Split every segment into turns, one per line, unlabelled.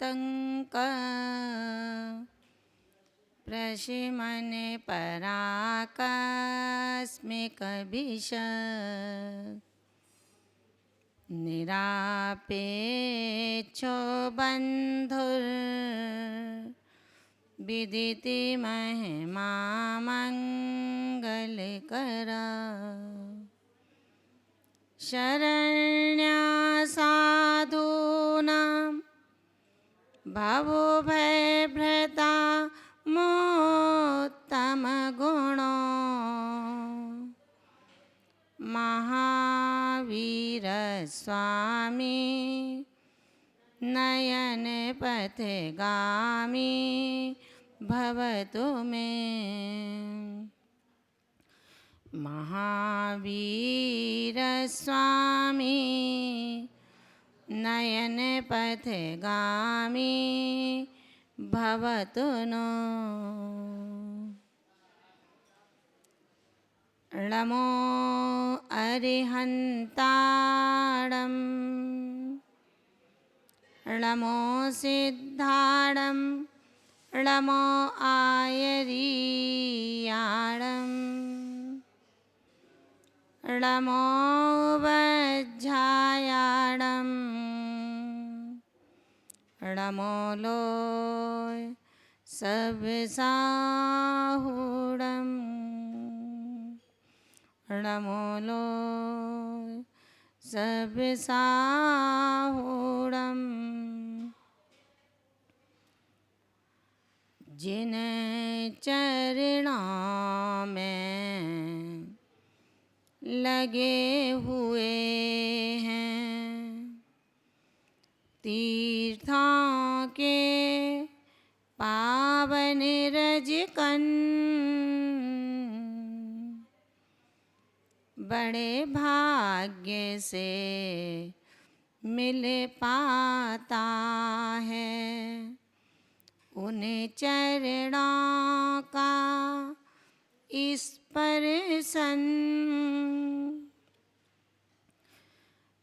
आतंक प्रशिमने पराकस्मिक विष निरापेक्षो बंधुर विदिति महिमा मंगलकरा शरण्या साधूनां भवो भयभृता मोत्तम गुणो महावीर स्वामी नयन पथगामी भवतु मे महावीर स्वामी नयन पथगामी भवतु नो नमो अरिहन्ताणं नमो सिद्धाणं नमो आयरीयाणं नमो वज्झायाणं नमो लोय सबसाहुडं नमो लोय सबसाहुडं जिन चरणों में लगे हुए हैं तीर्थों के पावन रजकन बड़े भाग्य से मिल पाता है उन चरणों का स्पर्शन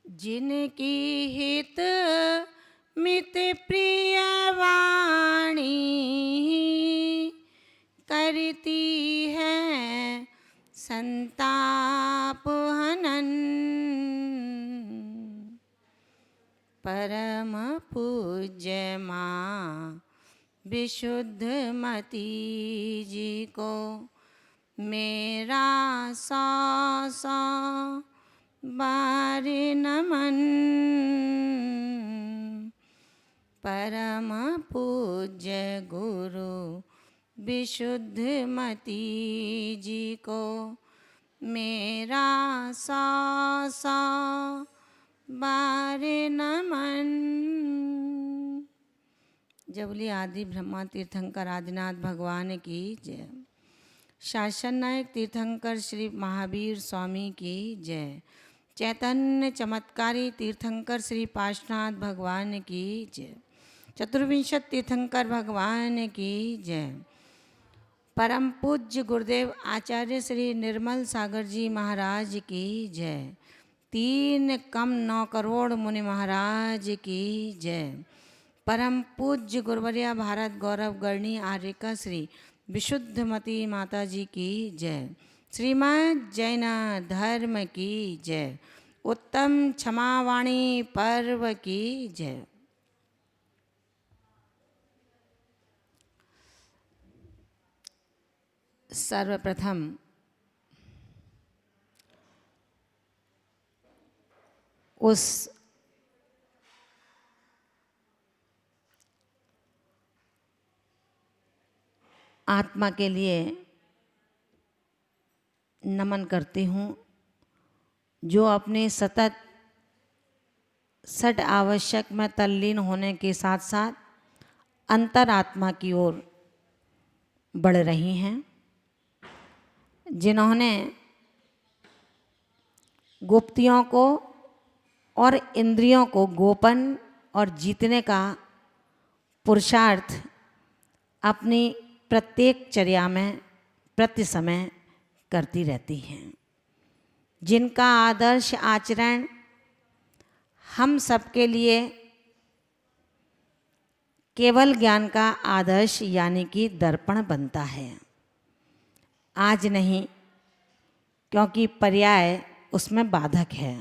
जिनकी हित मित प्रिय वाणी करती है संताप हनन परम पूज्य माँ विशुद्धमती जी को मेरा सौ सौ बार नमन परम पूज्य गुरु विशुद्धमती जी को मेरा सौ सौ बार नमन। जबली आदि ब्रह्मा तीर्थंकर आदिनाथ भगवान की जय। शासन नायक तीर्थंकर श्री महावीर स्वामी की जय। चैतन्य चमत्कारी तीर्थंकर श्री पार्श्वनाथ भगवान की जय। चतुर्विंशत तीर्थंकर भगवान की जय। परम पूज्य गुरुदेव आचार्य श्री निर्मल सागर जी महाराज की जय। 3,9 करोड़ मुनि महाराज की जय। परम पूज्य गुरुवर्या भारत गौरव गणी आर्यका श्री विशुद्धमती माता जी की जय। श्रीमद् जैन धर्म की जय। उत्तम क्षमावाणी पर्व की जय। सर्वप्रथम उस आत्मा के लिए नमन करती हूँ जो अपने सतत सठ आवश्यक में तल्लीन होने के साथ साथ अंतरात्मा की ओर बढ़ रही हैं, जिन्होंने गुप्तियों को और इंद्रियों को गोपन और जीतने का पुरुषार्थ अपनी प्रत्येक चर्या में प्रति समय करती रहती हैं, जिनका आदर्श आचरण हम सबके लिए केवल ज्ञान का आदर्श यानी कि दर्पण बनता है। आज नहीं, क्योंकि पर्याय उसमें बाधक है।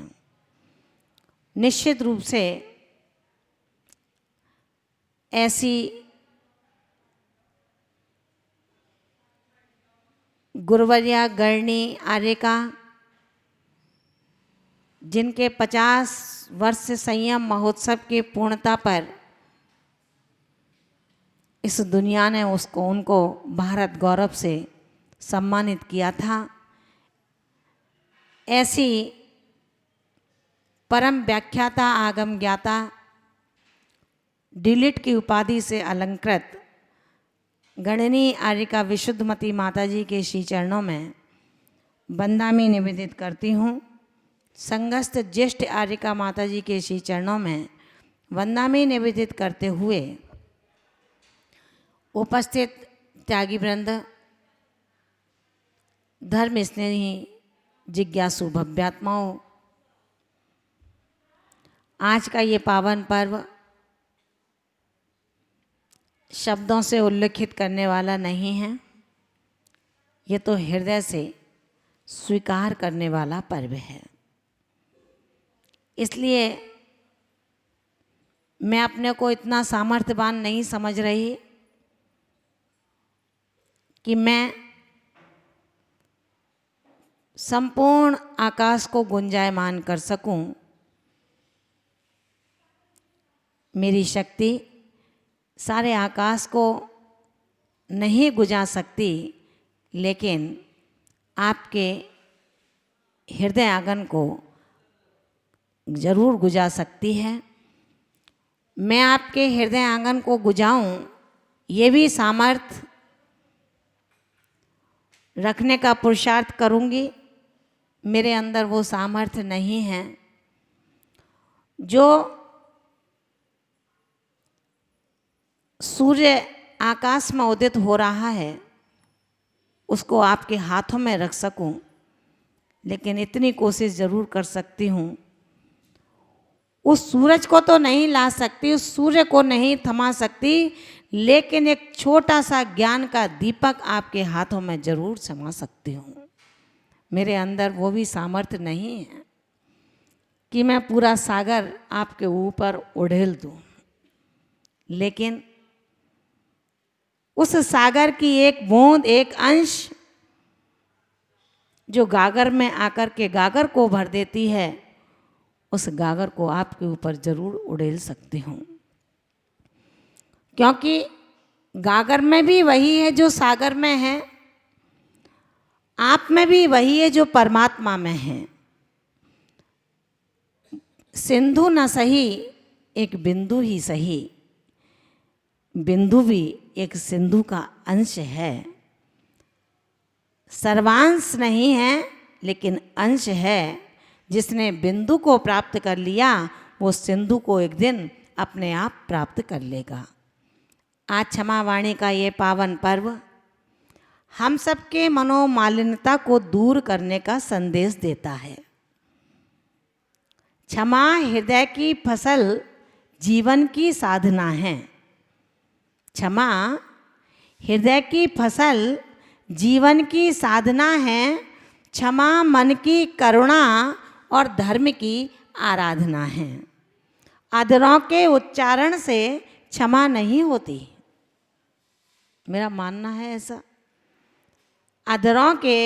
निश्चित रूप से ऐसी गुरुवर्या गणनी आर्यिका जिनके 50 वर्ष संयम महोत्सव की पूर्णता पर इस दुनिया ने उनको भारत गौरव से सम्मानित किया था, ऐसी परम व्याख्याता आगम ज्ञाता डिलिट की उपाधि से अलंकृत गणनी आर्यिका विशुद्धमती माताजी के श्री चरणों में वंदनामि निवेदित करती हूँ। संगस्थ ज्येष्ठ आर्यिका माताजी के श्री चरणों में वंदनामि निवेदित करते हुए उपस्थित त्यागी वृंद, धर्म स्नेही जिज्ञासु भव्यात्माओं, आज का ये पावन पर्व शब्दों से उल्लेखित करने वाला नहीं है, ये तो हृदय से स्वीकार करने वाला पर्व है। इसलिए मैं अपने को इतना सामर्थ्यवान नहीं समझ रही कि मैं संपूर्ण आकाश को गुंजायमान कर सकूं। मेरी शक्ति सारे आकाश को नहीं गुंजा सकती, लेकिन आपके हृदय आंगन को जरूर गुंजा सकती है। मैं आपके हृदय आंगन को गुंजाऊं, ये भी सामर्थ्य रखने का पुरुषार्थ करूंगी। मेरे अंदर वो सामर्थ्य नहीं है। जो सूर्य आकाश में उदित हो रहा है उसको आपके हाथों में रख सकूं, लेकिन इतनी कोशिश जरूर कर सकती हूँ। उस सूरज को तो नहीं ला सकती, उस सूर्य को नहीं थमा सकती, लेकिन एक छोटा सा ज्ञान का दीपक आपके हाथों में जरूर समा सकती हूँ। मेरे अंदर वो भी सामर्थ्य नहीं है कि मैं पूरा सागर आपके ऊपर उड़ेल दूँ, लेकिन उस सागर की एक बूंद, एक अंश जो गागर में आकर के गागर को भर देती है, उस गागर को आपके ऊपर जरूर उड़ेल सकती हूँ। क्योंकि गागर में भी वही है जो सागर में है, आप में भी वही है जो परमात्मा में है। सिंधु न सही, एक बिंदु ही सही। बिंदु भी एक सिंधु का अंश है। सर्वांश नहीं है, लेकिन अंश है। जिसने बिंदु को प्राप्त कर लिया वो सिंधु को एक दिन अपने आप प्राप्त कर लेगा। आज क्षमा वाणी का ये पावन पर्व हम सबके मनोमालिन्यता को दूर करने का संदेश देता है। क्षमा हृदय की फसल, जीवन की साधना है। क्षमा हृदय की फसल, जीवन की साधना है। क्षमा मन की करुणा और धर्म की आराधना है। अधरों के उच्चारण से क्षमा नहीं होती, मेरा मानना है ऐसा। अधरों के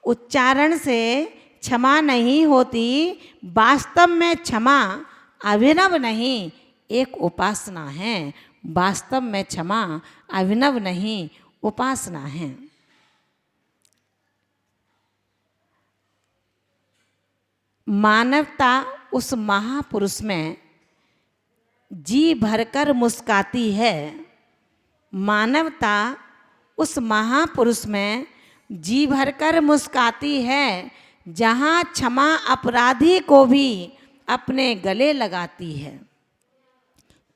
उच्चारण से क्षमा नहीं होती। वास्तव में क्षमा अभिनव नहीं, एक उपासना है। वास्तव में क्षमा अभिनव नहीं, उपासना है। मानवता उस महापुरुष में जी भरकर मुस्काती है। मानवता उस महापुरुष में जी भरकर मुस्काती है, जहाँ क्षमा अपराधी को भी अपने गले लगाती है।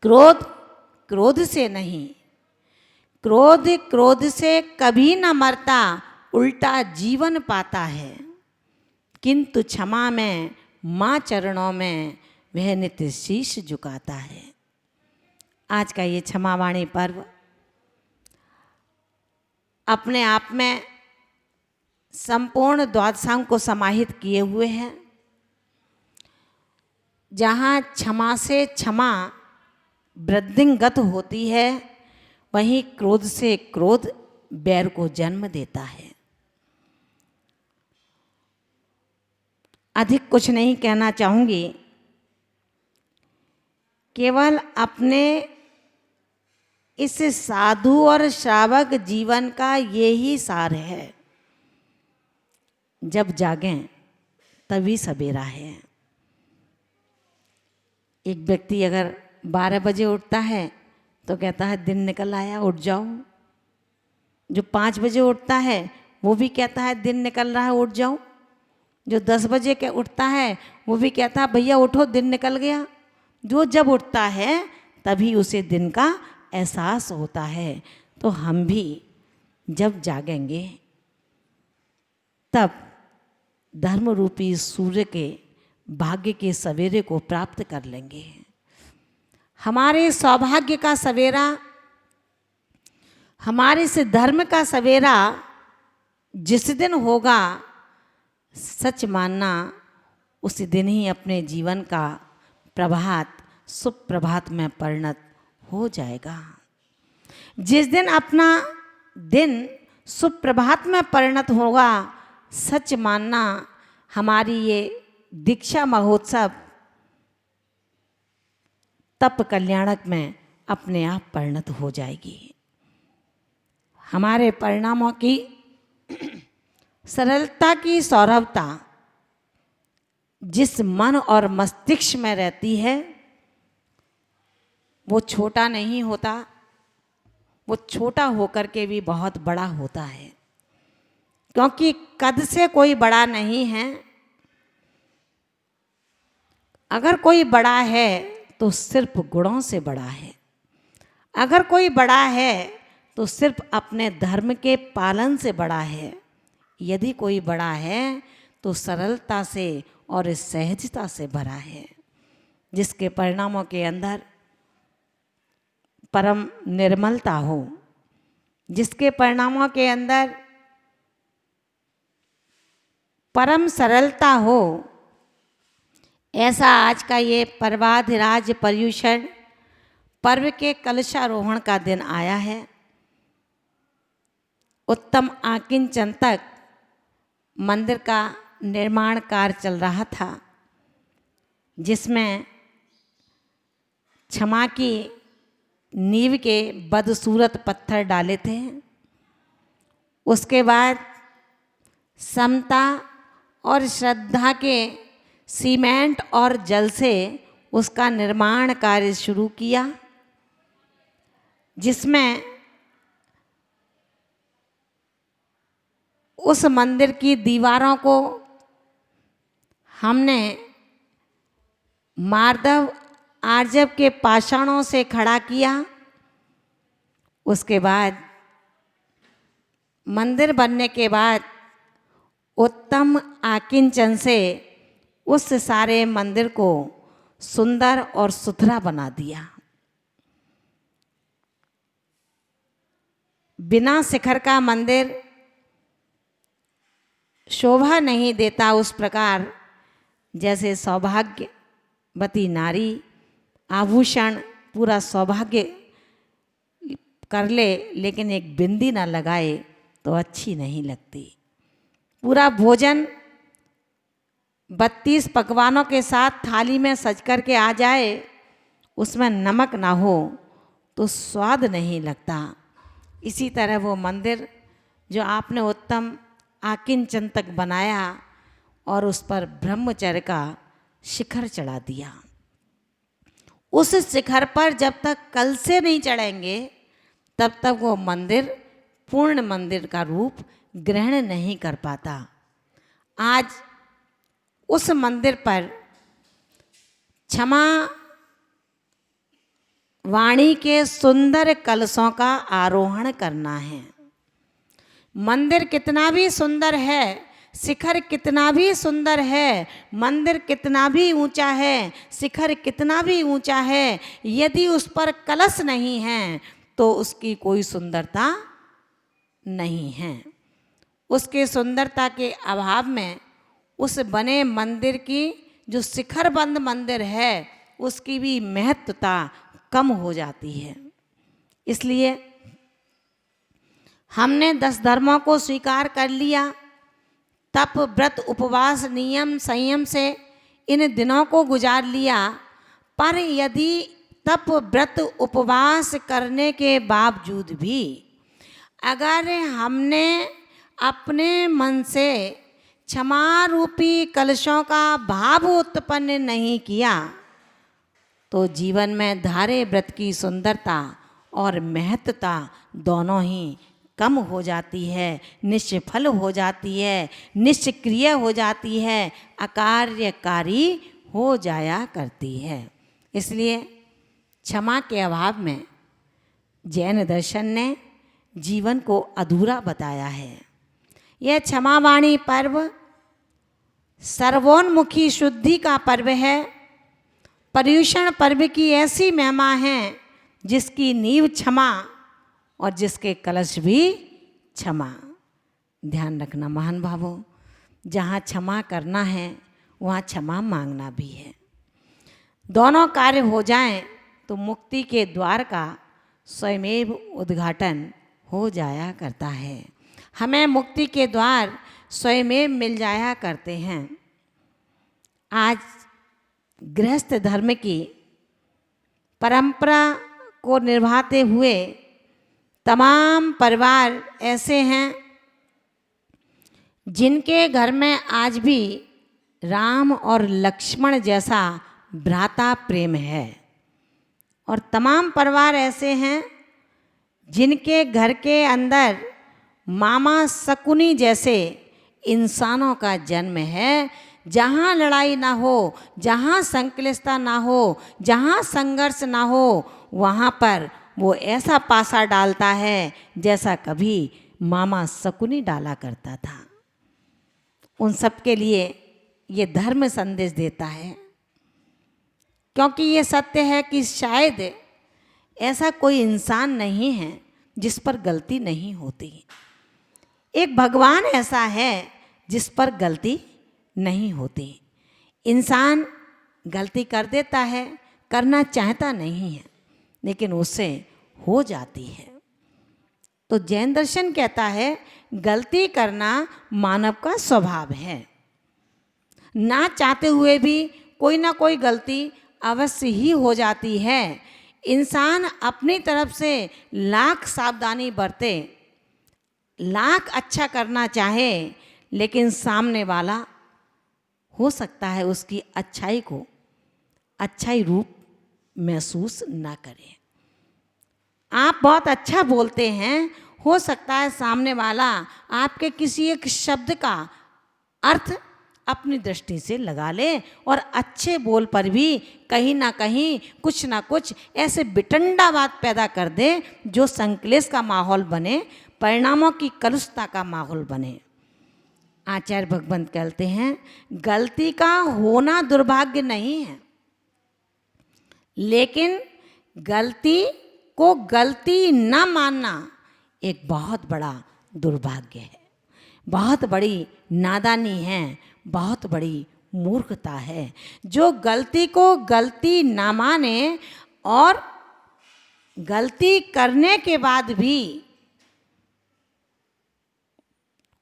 क्रोध क्रोध से नहीं, क्रोध क्रोध से कभी न मरता, उल्टा जीवन पाता है। किंतु क्षमा में, माँ चरणों में वह नित्य शीश झुकाता है। आज का ये क्षमावाणी पर्व अपने आप में संपूर्ण द्वादशांग को समाहित किए हुए हैं। जहाँ क्षमा से क्षमा वृद्धिंगत होती है, वहीं क्रोध से क्रोध बैर को जन्म देता है। अधिक कुछ नहीं कहना चाहूँगी, केवल अपने इस साधु और श्रावक जीवन का ये ही सार है। जब जागें तभी सवेरा है। एक व्यक्ति अगर 12 बजे उठता है तो कहता है दिन निकल आया, उठ जाओ। जो 5 बजे उठता है वो भी कहता है दिन निकल रहा है, उठ जाओ। जो 10 बजे के उठता है वो भी कहता है भैया उठो, दिन निकल गया। जो जब उठता है तभी उसे दिन का एहसास होता है। तो हम भी जब जागेंगे तब धर्म रूपी सूर्य के भाग्य के सवेरे को प्राप्त कर लेंगे। हमारे सौभाग्य का सवेरा, हमारे इस धर्म का सवेरा जिस दिन होगा, सच मानना उस दिन ही अपने जीवन का प्रभात सुप्रभात में परिणत हो जाएगा। जिस दिन अपना दिन सुप्रभात में परिणत होगा, सच मानना हमारी ये दीक्षा महोत्सव तप कल्याणक में अपने आप परिणत हो जाएगी। हमारे परिणामों की सरलता की सौरभता जिस मन और मस्तिष्क में रहती है वो छोटा नहीं होता, वो छोटा होकर के भी बहुत बड़ा होता है। क्योंकि कद से कोई बड़ा नहीं है। अगर कोई बड़ा है तो सिर्फ गुणों से बड़ा है। अगर कोई बड़ा है तो सिर्फ अपने धर्म के पालन से बड़ा है। यदि कोई बड़ा है तो सरलता से और सहजता से भरा है, जिसके परिणामों के अंदर परम निर्मलता हो, जिसके परिणामों के अंदर परम सरलता हो। ऐसा आज का ये पर्वाधिराज पर्युषण पर्व के कलशारोहण का दिन आया है। उत्तम आकिंचन तक मंदिर का निर्माण कार्य चल रहा था, जिसमें क्षमा की नींव के बदसूरत पत्थर डाले थे। उसके बाद समता और श्रद्धा के सीमेंट और जल से उसका निर्माण कार्य शुरू किया, जिसमें उस मंदिर की दीवारों को हमने मार्दव आर्जव के पाषाणों से खड़ा किया। उसके बाद मंदिर बनने के बाद उत्तम आकिंचन से उस सारे मंदिर को सुंदर और सुथरा बना दिया। बिना शिखर का मंदिर शोभा नहीं देता। उस प्रकार जैसे सौभाग्यवती नारी आभूषण पूरा सौभाग्य कर ले लेकिन एक बिंदी ना लगाए तो अच्छी नहीं लगती। पूरा भोजन 32 पकवानों के साथ थाली में सज कर के आ जाए, उसमें नमक ना हो तो स्वाद नहीं लगता। इसी तरह वो मंदिर जो आपने उत्तम आकिंचन तक बनाया और उस पर ब्रह्मचर्य का शिखर चढ़ा दिया, उस शिखर पर जब तक कल से नहीं चढ़ेंगे तब तक वो मंदिर पूर्ण मंदिर का रूप ग्रहण नहीं कर पाता। आज उस मंदिर पर क्षमा वाणी के सुंदर कलशों का आरोहण करना है। मंदिर कितना भी सुंदर है, शिखर कितना भी सुंदर है, मंदिर कितना भी ऊंचा है, शिखर कितना भी ऊंचा है, यदि उस पर कलश नहीं है तो उसकी कोई सुंदरता नहीं है। उसके सुंदरता के अभाव में उस बने मंदिर की, जो शिखरबंद मंदिर है, उसकी भी महत्वता कम हो जाती है। इसलिए हमने 10 धर्मों को स्वीकार कर लिया, तप व्रत उपवास नियम संयम से इन दिनों को गुजार लिया, पर यदि तप व्रत उपवास करने के बावजूद भी अगर हमने अपने मन से क्षमा रूपी कलशों का भाव उत्पन्न नहीं किया तो जीवन में धारे व्रत की सुंदरता और महत्वता दोनों ही कम हो जाती है, निष्फल हो जाती है, निष्क्रिय हो जाती है, अकार्यकारी हो जाया करती है। इसलिए क्षमा के अभाव में जैन दर्शन ने जीवन को अधूरा बताया है। यह क्षमावाणी पर्व सर्वोन्मुखी शुद्धि का पर्व है। पर्युषण पर्व की ऐसी महिमा है जिसकी नींव क्षमा और जिसके कलश भी क्षमा। ध्यान रखना महान भावों, जहाँ क्षमा करना है वहाँ क्षमा मांगना भी है। दोनों कार्य हो जाएं तो मुक्ति के द्वार का स्वयमेव उद्घाटन हो जाया करता है। हमें मुक्ति के द्वार स्वयमेव मिल जाया करते हैं। आज गृहस्थ धर्म की परंपरा को निभाते हुए तमाम परिवार ऐसे हैं जिनके घर में आज भी राम और लक्ष्मण जैसा भ्राता प्रेम है, और तमाम परिवार ऐसे हैं जिनके घर के अंदर मामा शकुनी जैसे इंसानों का जन्म है। जहाँ लड़ाई ना हो, जहाँ संक्लिष्टता ना हो, जहाँ संघर्ष ना हो, वहाँ पर वो ऐसा पासा डालता है जैसा कभी मामा शकुनी डाला करता था। उन सब के लिए ये धर्म संदेश देता है, क्योंकि ये सत्य है कि शायद ऐसा कोई इंसान नहीं है जिस पर गलती नहीं होती। एक भगवान ऐसा है जिस पर गलती नहीं होती। इंसान गलती कर देता है, करना चाहता नहीं है, लेकिन उससे हो जाती है। तो जैन दर्शन कहता है गलती करना मानव का स्वभाव है। ना चाहते हुए भी कोई ना कोई गलती अवश्य ही हो जाती है। इंसान अपनी तरफ से लाख सावधानी बरते, लाख अच्छा करना चाहे, लेकिन सामने वाला हो सकता है उसकी अच्छाई को अच्छाई रूप महसूस ना करे। आप बहुत अच्छा बोलते हैं, हो सकता है सामने वाला आपके किसी एक शब्द का अर्थ अपनी दृष्टि से लगा ले और अच्छे बोल पर भी कहीं ना कहीं कुछ ना कुछ ऐसे बिटंडा बात पैदा कर दे जो संक्लेश का माहौल बने, परिणामों की कलुषता का माहौल बने। आचार्य भगवंत कहते हैं गलती का होना दुर्भाग्य नहीं है, लेकिन गलती को गलती न मानना एक बहुत बड़ा दुर्भाग्य है, बहुत बड़ी नादानी है, बहुत बड़ी मूर्खता है। जो गलती को गलती ना माने और गलती करने के बाद भी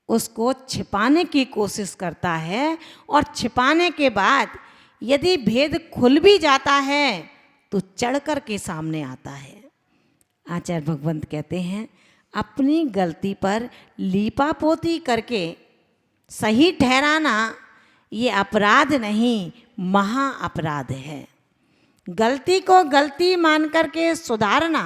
उसको छिपाने की कोशिश करता है, और छिपाने के बाद यदि भेद खुल भी जाता है तो चढ़ कर के सामने आता है। आचार्य भगवंत कहते हैं अपनी गलती पर लीपापोती करके सही ठहराना ये अपराध नहीं, महा अपराध है। गलती को गलती मान करके सुधारना,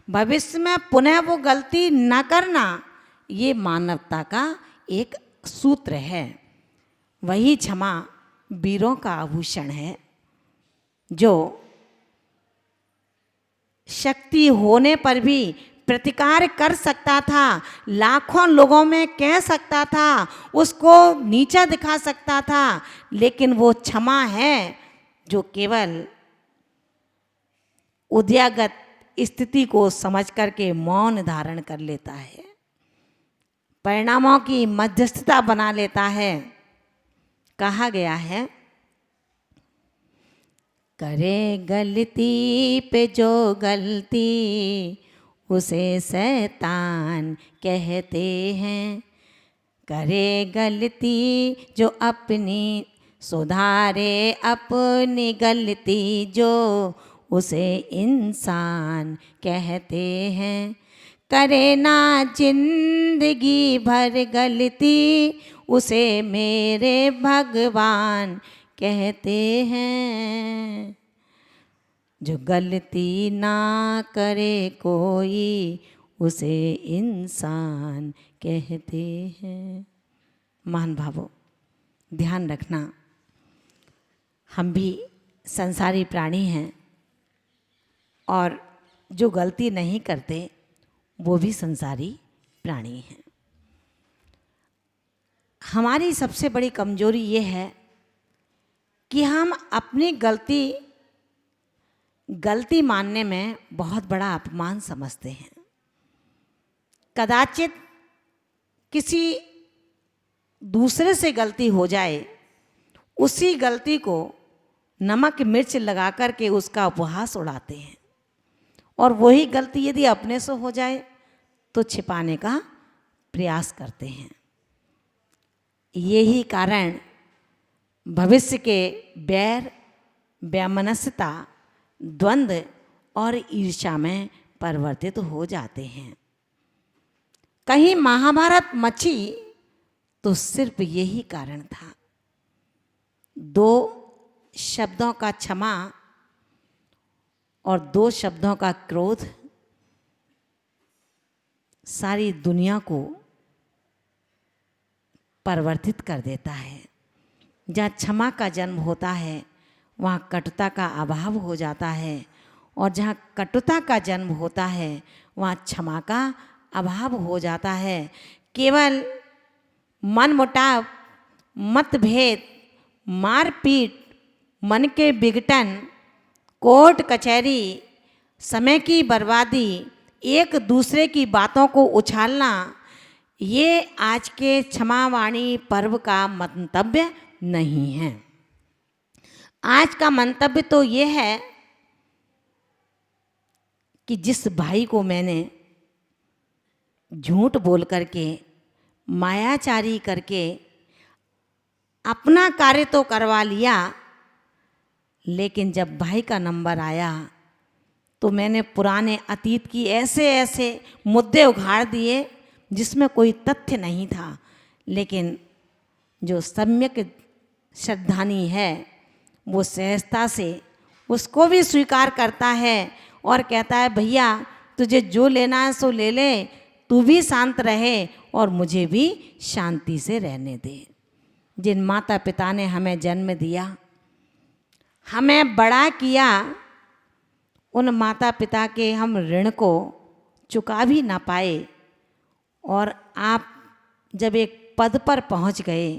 भविष्य में पुनः वो गलती न करना, ये मानवता का एक सूत्र है। वही क्षमा वीरों का आभूषण है, जो शक्ति होने पर भी प्रतिकार कर सकता था, लाखों लोगों में कह सकता था, उसको नीचा दिखा सकता था, लेकिन वो क्षमा है जो केवल उद्यागत स्थिति को समझ करके मौन धारण कर लेता है, परिणामों की मध्यस्थता बना लेता है। कहा गया है, करे गलती पे जो गलती उसे शैतान कहते हैं, करे गलती जो अपनी सुधारे अपनी गलती जो उसे इंसान कहते हैं, करे ना जिंदगी भर गलती उसे मेरे भगवान कहते हैं, जो गलती ना करे कोई उसे इंसान कहते हैं। महान भावों, ध्यान रखना, हम भी संसारी प्राणी हैं और जो गलती नहीं करते वो भी संसारी प्राणी हैं। हमारी सबसे बड़ी कमजोरी ये है कि हम अपनी गलती मानने में बहुत बड़ा अपमान समझते हैं। कदाचित किसी दूसरे से गलती हो जाए, उसी गलती को नमक मिर्च लगा कर के उसका उपहास उड़ाते हैं, और वही गलती यदि अपने से हो जाए तो छिपाने का प्रयास करते हैं। यही कारण भविष्य के बैर, वैमनस्यता, द्वंद्व और ईर्ष्या में परिवर्तित हो जाते हैं। कहीं महाभारत मची तो सिर्फ यही कारण था। 2 शब्दों का क्षमा और 2 शब्दों का क्रोध सारी दुनिया को परिवर्तित कर देता है। जहाँ क्षमा का जन्म होता है वहाँ कटुता का अभाव हो जाता है, और जहाँ कटुता का जन्म होता है वहाँ क्षमा का अभाव हो जाता है। केवल मनमुटाव, मतभेद, मारपीट, मन के विघटन, कोर्ट कचहरी, समय की बर्बादी, एक दूसरे की बातों को उछालना, ये आज के क्षमावाणी पर्व का मंतव्य नहीं है। आज का मंतव्य तो ये है कि जिस भाई को मैंने झूठ बोल करके, मायाचारी करके अपना कार्य तो करवा लिया, लेकिन जब भाई का नंबर आया तो मैंने पुराने अतीत की ऐसे मुद्दे उघाड़ दिए जिसमें कोई तथ्य नहीं था, लेकिन जो सम्यक श्रद्धानी है वो सहजता से उसको भी स्वीकार करता है और कहता है, भैया तुझे जो लेना है सो ले ले, तू भी शांत रहे और मुझे भी शांति से रहने दे। जिन माता पिता ने हमें जन्म दिया, हमें बड़ा किया, उन माता पिता के हम ऋण को चुका भी ना पाए, और आप जब एक पद पर पहुंच गए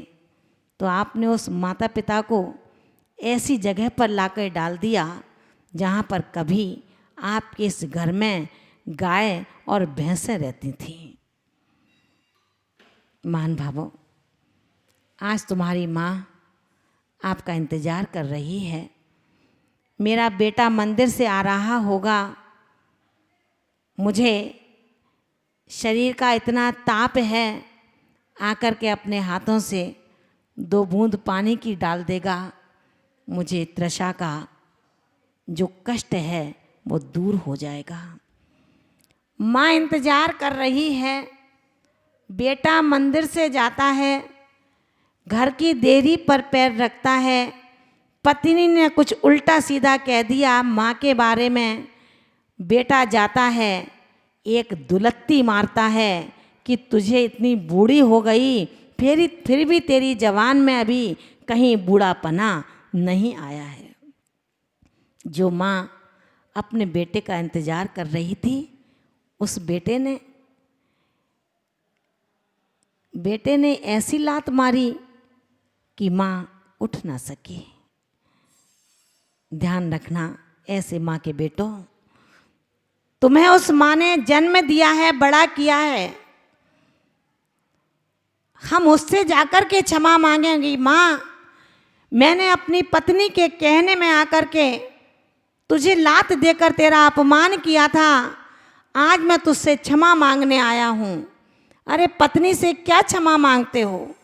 तो आपने उस माता पिता को ऐसी जगह पर लाकर डाल दिया जहाँ पर कभी आपके इस घर में गाय और भैंसें रहती थीं। महान भावों, आज तुम्हारी माँ आपका इंतज़ार कर रही है। मेरा बेटा मंदिर से आ रहा होगा, मुझे शरीर का इतना ताप है, आकर के अपने हाथों से 2 बूंद पानी की डाल देगा, मुझे तृषा का जो कष्ट है वो दूर हो जाएगा। माँ इंतज़ार कर रही है। बेटा मंदिर से जाता है, घर की देरी पर पैर रखता है, पत्नी ने कुछ उल्टा सीधा कह दिया माँ के बारे में, बेटा जाता है एक दुलत्ती मारता है कि तुझे इतनी बूढ़ी हो गई, फिर भी तेरी जवान में अभी कहीं बूढ़ापना नहीं आया है। जो माँ अपने बेटे का इंतज़ार कर रही थी, उस बेटे ने ऐसी लात मारी कि माँ उठ ना सकी। ध्यान रखना ऐसे माँ के बेटों, तुम्हें उस माँ ने जन्म दिया है, बड़ा किया है। हम उससे जाकर के क्षमा मांगेंगे, माँ मैंने अपनी पत्नी के कहने में आकर के तुझे लात देकर तेरा अपमान किया था, आज मैं तुझसे क्षमा मांगने आया हूँ। अरे पत्नी से क्या क्षमा मांगते हो?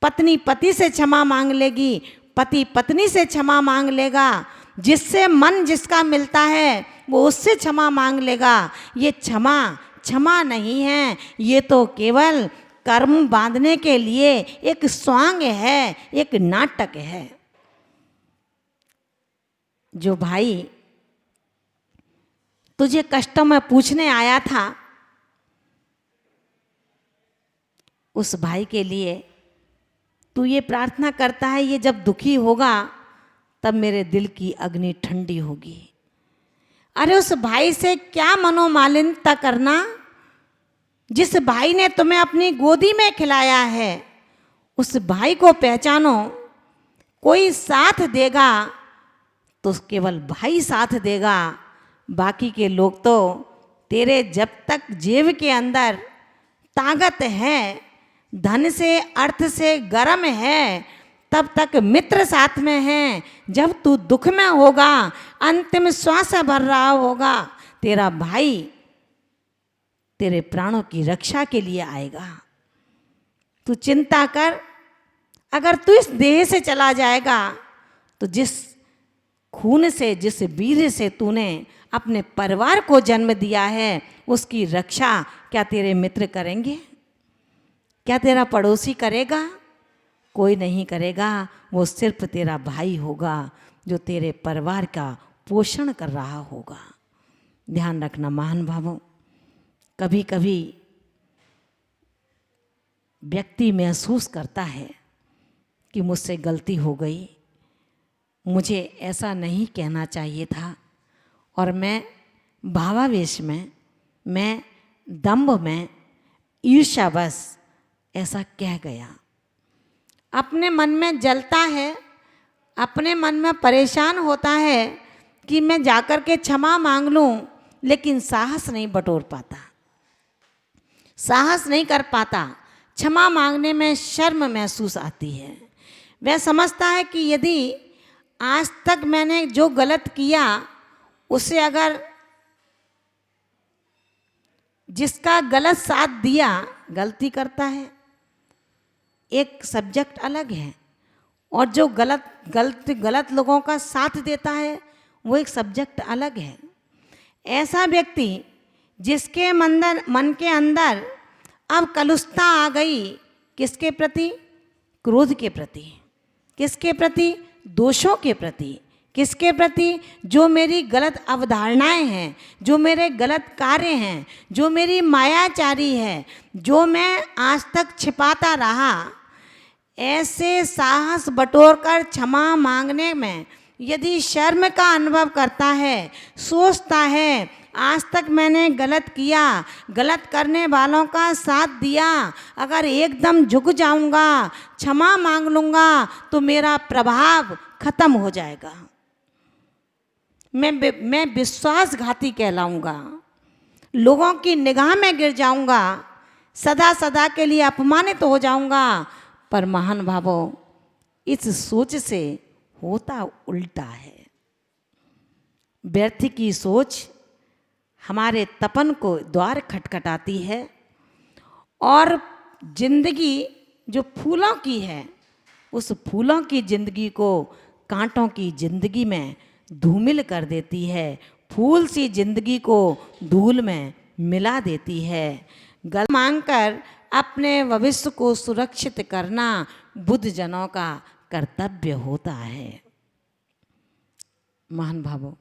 पत्नी पति से क्षमा मांग लेगी, पति पत्नी से क्षमा मांग लेगा। जिससे मन जिसका मिलता है वो उससे क्षमा मांग लेगा। ये क्षमा नहीं है, ये तो केवल कर्म बांधने के लिए एक स्वांग है, एक नाटक है। जो भाई तुझे कष्टों में पूछने आया था, उस भाई के लिए तू ये प्रार्थना करता है, ये जब दुखी होगा तब मेरे दिल की अग्नि ठंडी होगी। अरे उस भाई से क्या मनोमालिन्यता करना। जिस भाई ने तुम्हें अपनी गोदी में खिलाया है, उस भाई को पहचानो। कोई साथ देगा तो केवल भाई साथ देगा, बाकी के लोग तो तेरे जब तक जेब के अंदर ताकत है, धन से अर्थ से गर्म है, तब तक मित्र साथ में हैं। जब तू दुख में होगा, अंतिम श्वास भर रहा होगा, तेरा भाई तेरे प्राणों की रक्षा के लिए आएगा। तू चिंता कर, अगर तू इस देह से चला जाएगा तो जिस खून से, जिस वीर से तूने अपने परिवार को जन्म दिया है, उसकी रक्षा क्या तेरे मित्र करेंगे? क्या तेरा पड़ोसी करेगा? कोई नहीं करेगा। वो सिर्फ तेरा भाई होगा जो तेरे परिवार का पोषण कर रहा होगा। ध्यान रखना महान भावों, कभी कभी व्यक्ति महसूस करता है कि मुझसे गलती हो गई, मुझे ऐसा नहीं कहना चाहिए था, और मैं भावावेश में, मैं दंभ में, ईर्ष्यावश ऐसा कह गया। अपने मन में जलता है, अपने मन में परेशान होता है कि मैं जाकर के क्षमा मांग लूं, लेकिन साहस नहीं बटोर पाता, साहस नहीं कर पाता। क्षमा मांगने में शर्म महसूस आती है। वह समझता है कि यदि आज तक मैंने जो गलत किया उसे अगर जिसका गलत साथ दिया, गलती करता है, एक सब्जेक्ट अलग है, और जो गलत लोगों का साथ देता है वो एक सब्जेक्ट अलग है। ऐसा व्यक्ति जिसके मन के अंदर अब कलुषता आ गई, किसके प्रति? क्रोध के प्रति। किसके प्रति? दोषों के प्रति। किसके प्रति? जो मेरी गलत अवधारणाएं हैं, जो मेरे गलत कार्य हैं, जो मेरी मायाचारी है, जो मैं आज तक छिपाता रहा। ऐसे साहस बटोरकर क्षमा मांगने में यदि शर्म का अनुभव करता है, सोचता है आज तक मैंने गलत किया, गलत करने वालों का साथ दिया, अगर एकदम झुक जाऊंगा, क्षमा मांग लूंगा तो मेरा प्रभाव खत्म हो जाएगा, मैं विश्वासघाती कहलाऊंगा, लोगों की निगाह में गिर जाऊंगा, सदा सदा के लिए अपमानित हो जाऊंगा। पर महान भावों, इस सोच से होता उल्टा है। व्यर्थ की सोच हमारे तपन को द्वार खटखटाती है, और जिंदगी जो फूलों की है, उस फूलों की जिंदगी को कांटों की जिंदगी में धूमिल कर देती है, फूल सी जिंदगी को धूल में मिला देती है। गलत मांगकर अपने भविष्य को सुरक्षित करना बुद्ध जनों का कर्तव्य होता है। महान भावों,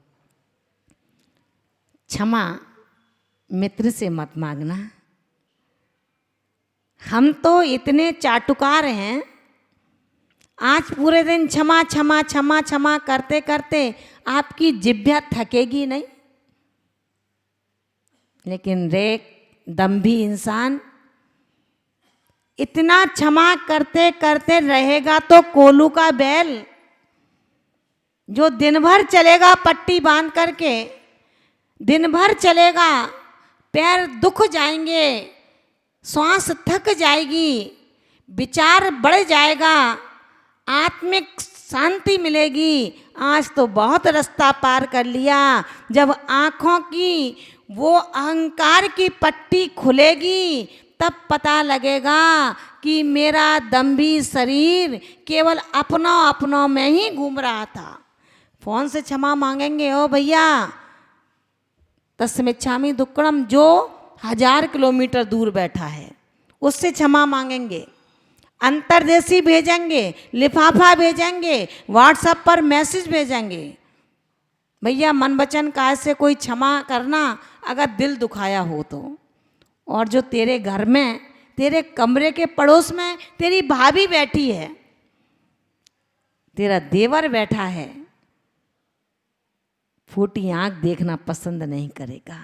क्षमा मित्र से मत मांगना। हम तो इतने चाटुकार हैं, आज पूरे दिन क्षमा क्षमा क्षमा क्षमा करते करते आपकी जिह्वा थकेगी नहीं? लेकिन रे दम्भी इंसान इतना क्षमा करते करते रहेगा तो कोलू का बैल जो दिन भर चलेगा पट्टी बांध करके, दिन भर चलेगा, पैर दुख जाएंगे, श्वास थक जाएगी, विचार बढ़ जाएगा, आत्मिक शांति मिलेगी। आज तो बहुत रास्ता पार कर लिया। जब आँखों की वो अहंकार की पट्टी खुलेगी तब पता लगेगा कि मेरा दम्भी शरीर केवल अपनों में ही घूम रहा था। फोन से क्षमा मांगेंगे, ओ भैया तस्मिच्छामि दुक्कड़म, जो 1000 किलोमीटर दूर बैठा है उससे क्षमा मांगेंगे, अंतर्देशी भेजेंगे, लिफाफा भेजेंगे, व्हाट्सएप पर मैसेज भेजेंगे। भैया मन वचन काज से कोई क्षमा करना अगर दिल दुखाया हो तो। और जो तेरे घर में, तेरे कमरे के पड़ोस में तेरी भाभी बैठी है, तेरा देवर बैठा है, फूटी आंख देखना पसंद नहीं करेगा।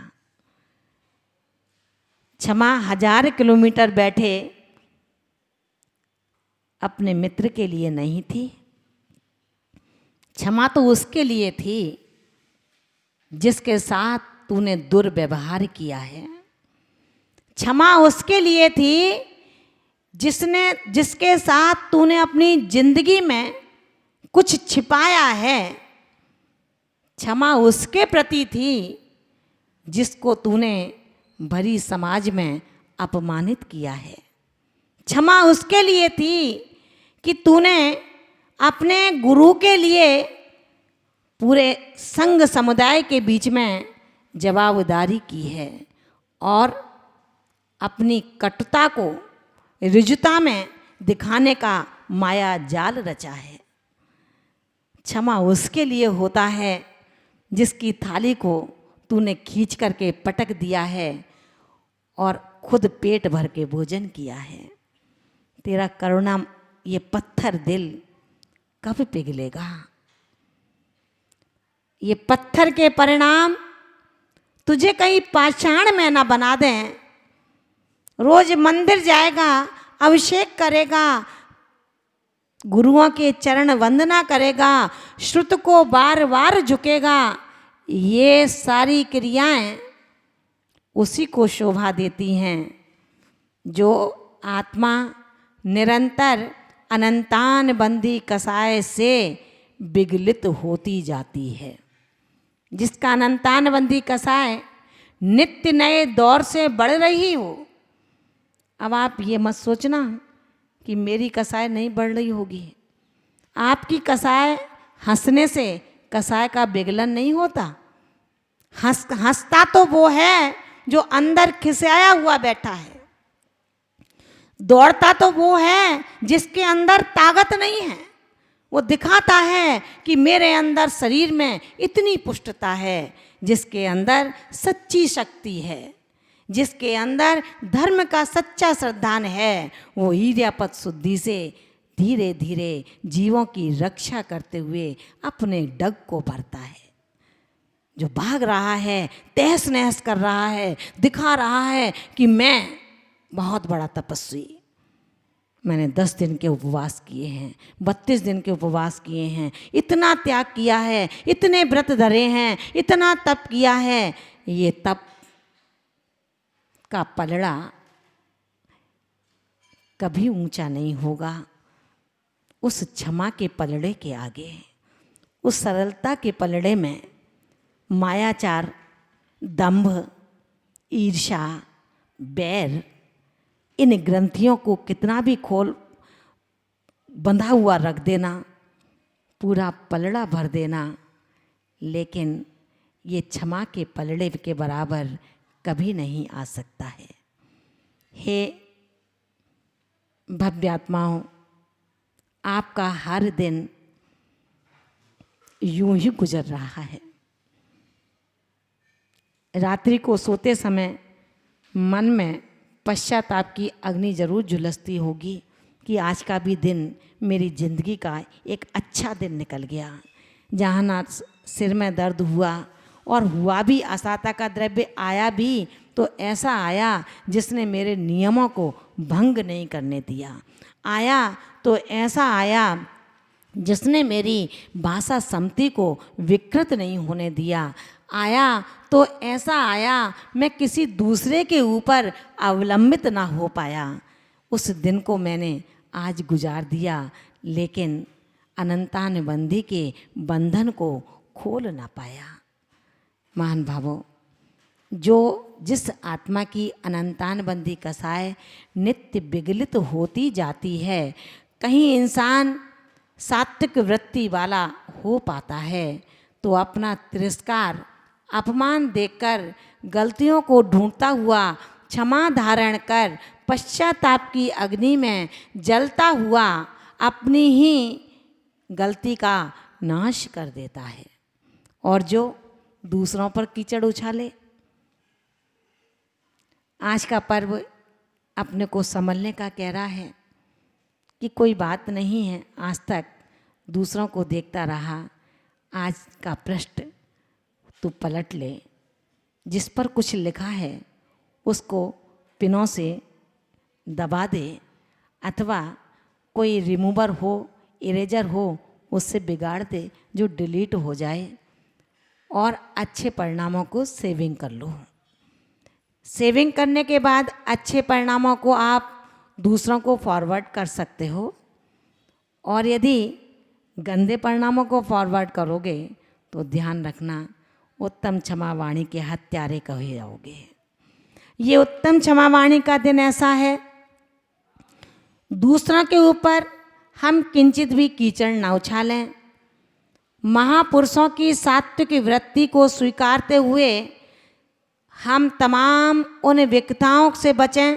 क्षमा 1000 किलोमीटर बैठे अपने मित्र के लिए नहीं थी, क्षमा तो उसके लिए थी जिसके साथ तूने दुर्व्यवहार किया है। क्षमा उसके लिए थी जिसके साथ तूने अपनी जिंदगी में कुछ छिपाया है। क्षमा उसके प्रति थी जिसको तूने भरी समाज में अपमानित किया है। क्षमा उसके लिए थी कि तूने अपने गुरु के लिए पूरे संघ समुदाय के बीच में जवाबदारी की है और अपनी कटुता को ऋजुता में दिखाने का माया जाल रचा है। क्षमा उसके लिए होता है जिसकी थाली को तूने खींच करके पटक दिया है और खुद पेट भर के भोजन किया है। तेरा करुणा ये पत्थर दिल कब पिघलेगा? ये पत्थर के परिणाम तुझे कहीं पाषाण में ना बना दें। रोज मंदिर जाएगा, अभिषेक करेगा, गुरुओं के चरण वंदना करेगा, श्रुत को बार बार झुकेगा, ये सारी क्रियाएं उसी को शोभा देती हैं जो आत्मा निरंतर अनंतान बंदी कसाय से विगलित होती जाती है। जिसका अनंतान बंदी कसाय नित्य नए दौर से बढ़ रही हो। अब आप ये मत सोचना कि मेरी कसाय नहीं बढ़ रही होगी। आपकी कसाय हंसने से कसाय का विगलन नहीं होता। हंसता तो वो है जो अंदर खिसियाया हुआ बैठा है। दौड़ता तो वो है जिसके अंदर ताकत नहीं है। वो दिखाता है कि मेरे अंदर शरीर में इतनी पुष्टता है। जिसके अंदर सच्ची शक्ति है, जिसके अंदर धर्म का सच्चा श्रद्धान है, वो ईर्यापत शुद्धि से धीरे धीरे जीवों की रक्षा करते हुए अपने डग को भरता है। जो भाग रहा है, तहस नहस कर रहा है, दिखा रहा है कि मैं बहुत बड़ा तपस्वी, मैंने 10 दिन के उपवास किए हैं, 32 दिन के उपवास किए हैं, इतना त्याग किया है, इतने व्रत धरे हैं, इतना तप किया है। ये तप का पलड़ा कभी ऊंचा नहीं होगा उस क्षमा के पलड़े के आगे। उस सरलता के पलड़े में मायाचार, दंभ, ईर्ष्या, बैर, इन ग्रंथियों को कितना भी खोल बंधा हुआ रख देना, पूरा पलड़ा भर देना, लेकिन ये क्षमा के पलड़े के बराबर कभी नहीं आ सकता है। हे भव्यात्माओं, आपका हर दिन यूं ही गुजर रहा है। रात्रि को सोते समय मन में पश्चाताप की अग्नि जरूर झुलसती होगी कि आज का भी दिन मेरी जिंदगी का एक अच्छा दिन निकल गया। जहाँ ना सिर में दर्द हुआ और हुआ भी, असाता का द्रव्य आया भी तो ऐसा आया जिसने मेरे नियमों को भंग नहीं करने दिया, आया तो ऐसा आया जिसने मेरी भाषा सम्मति को विकृत नहीं होने दिया, आया तो ऐसा आया मैं किसी दूसरे के ऊपर अवलंबित ना हो पाया। उस दिन को मैंने आज गुजार दिया, लेकिन अनंतानुबंधी के बंधन को खोल ना पाया। महान भावों, जो जिस आत्मा की अनंतानुबंधी कसाय नित्य विगलित होती जाती है, कहीं इंसान सात्विक वृत्ति वाला हो पाता है तो अपना तिरस्कार अपमान देखकर गलतियों को ढूंढता हुआ क्षमा धारण कर पश्चाताप की अग्नि में जलता हुआ अपनी ही गलती का नाश कर देता है। और जो दूसरों पर कीचड़ उछाले, आज का पर्व अपने को संभलने का कह रहा है कि कोई बात नहीं है, आज तक दूसरों को देखता रहा, आज का पृष्ठ तू पलट ले, जिस पर कुछ लिखा है उसको पिनों से दबा दे, अथवा कोई रिमूवर हो, इरेजर हो, उससे बिगाड़ दे जो डिलीट हो जाए, और अच्छे परिणामों को सेविंग कर लो। सेविंग करने के बाद अच्छे परिणामों को आप दूसरों को फॉरवर्ड कर सकते हो, और यदि गंदे परिणामों को फॉरवर्ड करोगे तो ध्यान रखना उत्तम क्षमा वाणी के हत्यारे कहे जाओगे। ये उत्तम क्षमा वाणी का दिन ऐसा है, दूसरों के ऊपर हम किंचित भी कीचड़ न उछालें, महापुरुषों की सात्विक वृत्ति को स्वीकारते हुए हम तमाम उन विकृताओं से बचें,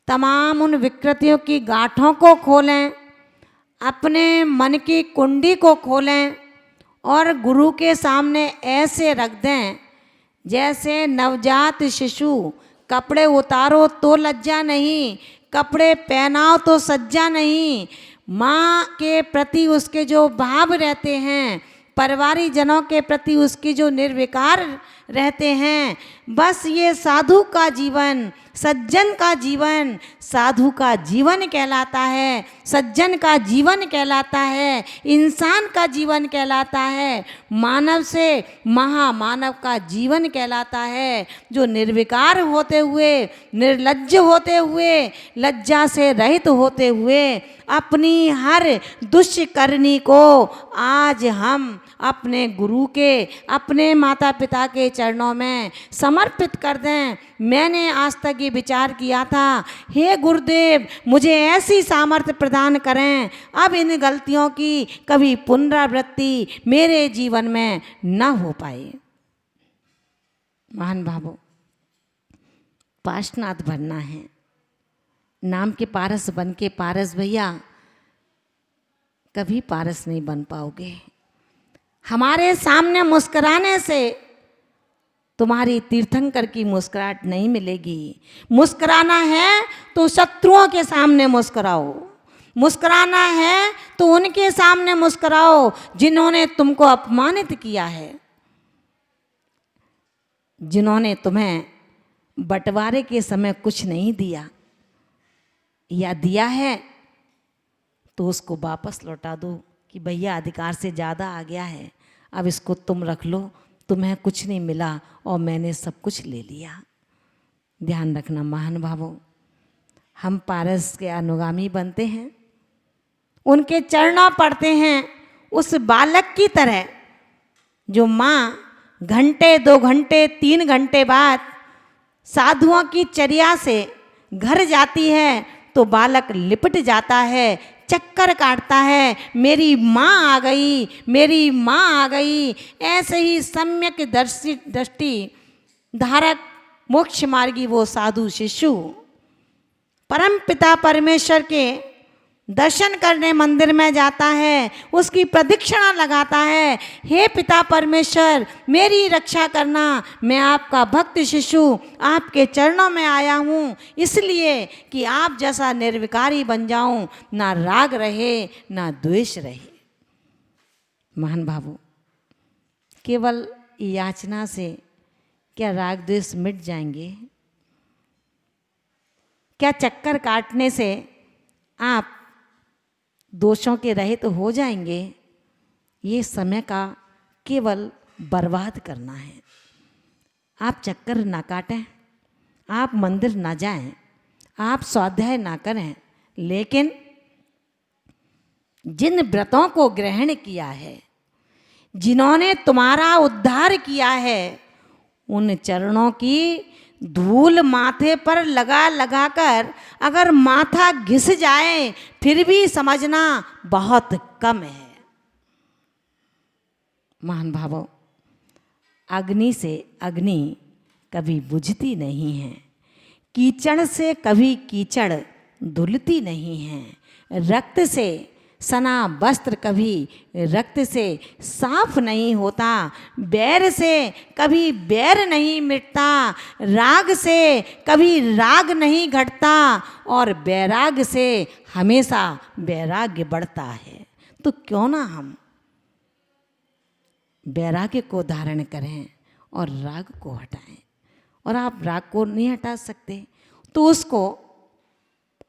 तमाम उन विकृतियों की गांठों को खोलें, अपने मन की कुंडी को खोलें और गुरु के सामने ऐसे रख दें जैसे नवजात शिशु। कपड़े उतारो तो लज्जा नहीं, कपड़े पहनाओ तो सज्जा नहीं। माँ के प्रति उसके जो भाव रहते हैं, परिवारी जनों के प्रति उसकी जो निर्विकार रहते हैं, बस ये साधु का जीवन, सज्जन का जीवन साधु का जीवन कहलाता है, सज्जन का जीवन कहलाता है, इंसान का जीवन कहलाता है, मानव से महामानव का जीवन कहलाता है, जो निर्विकार होते हुए, निर्लज्ज होते हुए, लज्जा से रहित होते हुए अपनी हर दुष्कर्णी को आज हम अपने गुरु के, अपने माता पिता के चरणों में समर्पित कर दें। मैंने आज तक ये विचार किया था, हे गुरुदेव मुझे ऐसी सामर्थ्य प्रदान करें, अब इन गलतियों की कभी पुनरावृत्ति मेरे जीवन में न हो पाए। महान भावों, पार्श्वनाथ बनना है, नाम के पारस बन के पारस भैया कभी पारस नहीं बन पाओगे। हमारे सामने मुस्कुराने से तुम्हारी तीर्थंकर की मुस्कुराहट नहीं मिलेगी। मुस्कुराना है तो शत्रुओं के सामने मुस्कुराओ, मुस्कुराना है तो उनके सामने मुस्कुराओ जिन्होंने तुमको अपमानित किया है, जिन्होंने तुम्हें बंटवारे के समय कुछ नहीं दिया या दिया है तो उसको वापस लौटा दो कि भैया अधिकार से ज़्यादा आ गया है, अब इसको तुम रख लो, तुम्हें कुछ नहीं मिला और मैंने सब कुछ ले लिया। ध्यान रखना महान भावों, हम पारस के अनुगामी बनते हैं, उनके चरणों पड़ते हैं उस बालक की तरह जो माँ घंटे 2 घंटे 3 घंटे बाद साधुओं की चर्या से घर जाती है तो बालक लिपट जाता है, चक्कर काटता है, मेरी माँ आ गई, मेरी माँ आ गई। ऐसे ही सम्यक दृष्टि धारक मोक्ष मार्गी वो साधु शिशु परम पिता परमेश्वर के दर्शन करने मंदिर में जाता है, उसकी प्रदक्षिणा लगाता है, हे पिता परमेश्वर मेरी रक्षा करना, मैं आपका भक्त शिशु आपके चरणों में आया हूँ इसलिए कि आप जैसा निर्विकारी बन जाऊँ, ना राग रहे ना द्वेष रहे। महान भावों, केवल याचना से क्या राग द्वेष मिट जाएंगे? क्या चक्कर काटने से आप दोषों के रहित हो जाएंगे? ये समय का केवल बर्बाद करना है। आप चक्कर ना काटें, आप मंदिर ना जाएं, आप स्वाध्याय ना करें, लेकिन जिन व्रतों को ग्रहण किया है, जिन्होंने तुम्हारा उद्धार किया है, उन चरणों की धूल माथे पर लगा लगा कर अगर माथा घिस जाए फिर भी समझना बहुत कम है। महान भावों, अग्नि से अग्नि कभी बुझती नहीं है, कीचड़ से कभी कीचड़ धुलती नहीं है, रक्त से सना वस्त्र कभी रक्त से साफ नहीं होता, बैर से कभी बैर नहीं मिटता, राग से कभी राग नहीं घटता और बैराग से हमेशा बैराग्य बढ़ता है। तो क्यों ना हम बैराग्य को धारण करें और राग को हटाएं। और आप राग को नहीं हटा सकते तो उसको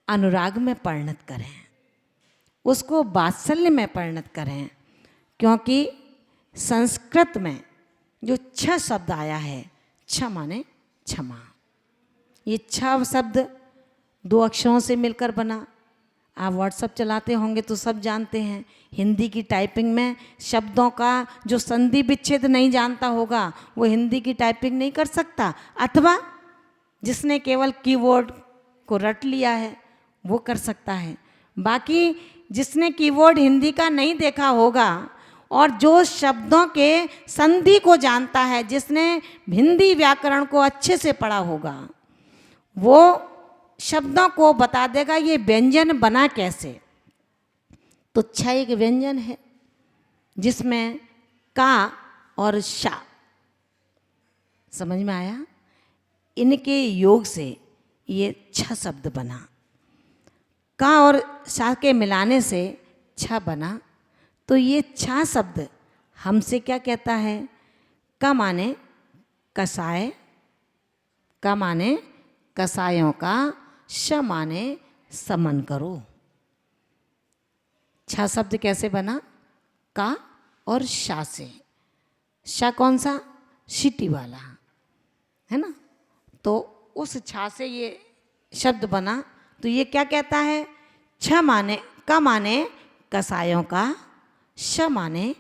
अनुराग में परिणत करें, उसको वात्सल्य में परिणत करें। क्योंकि संस्कृत में जो छ शब्द आया है, छ माने क्षमा, ये छ शब्द 2 अक्षरों से मिलकर बना। आप व्हाट्सएप चलाते होंगे तो सब जानते हैं, हिंदी की टाइपिंग में शब्दों का जो संधि विच्छेद नहीं जानता होगा वो हिंदी की टाइपिंग नहीं कर सकता, अथवा जिसने केवल कीबोर्ड को रट लिया है वो कर सकता है। बाकी जिसने कीबोर्ड हिंदी का नहीं देखा होगा और जो शब्दों के संधि को जानता है, जिसने हिंदी व्याकरण को अच्छे से पढ़ा होगा, वो शब्दों को बता देगा ये व्यंजन बना कैसे। तो छ एक व्यंजन है जिसमें का और शा, समझ में आया? इनके योग से ये छ शब्द बना, का और शा के मिलाने से छ बना। तो ये छ शब्द हमसे क्या कहता है? का माने कसाय, का माने कसायों का, श माने समन करो। छ शब्द कैसे बना? का और शा से। शा कौन सा? सीटी वाला, है ना? तो उस छा से ये शब्द बना। तो ये क्या कहता है? छ माने, का माने कसायों का, श माने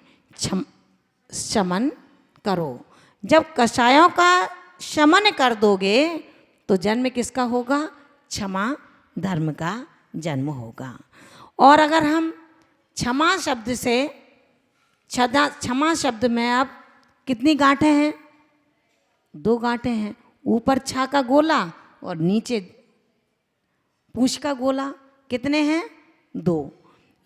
शमन करो। जब कसायों का शमन कर दोगे तो जन्म किसका होगा? क्षमा धर्म का जन्म होगा। और अगर हम क्षमा शब्द से, क्षमा शब्द में अब कितनी गांठें हैं? 2 गांठें हैं, ऊपर छा का गोला और नीचे पूछ का गोला। कितने हैं? 2।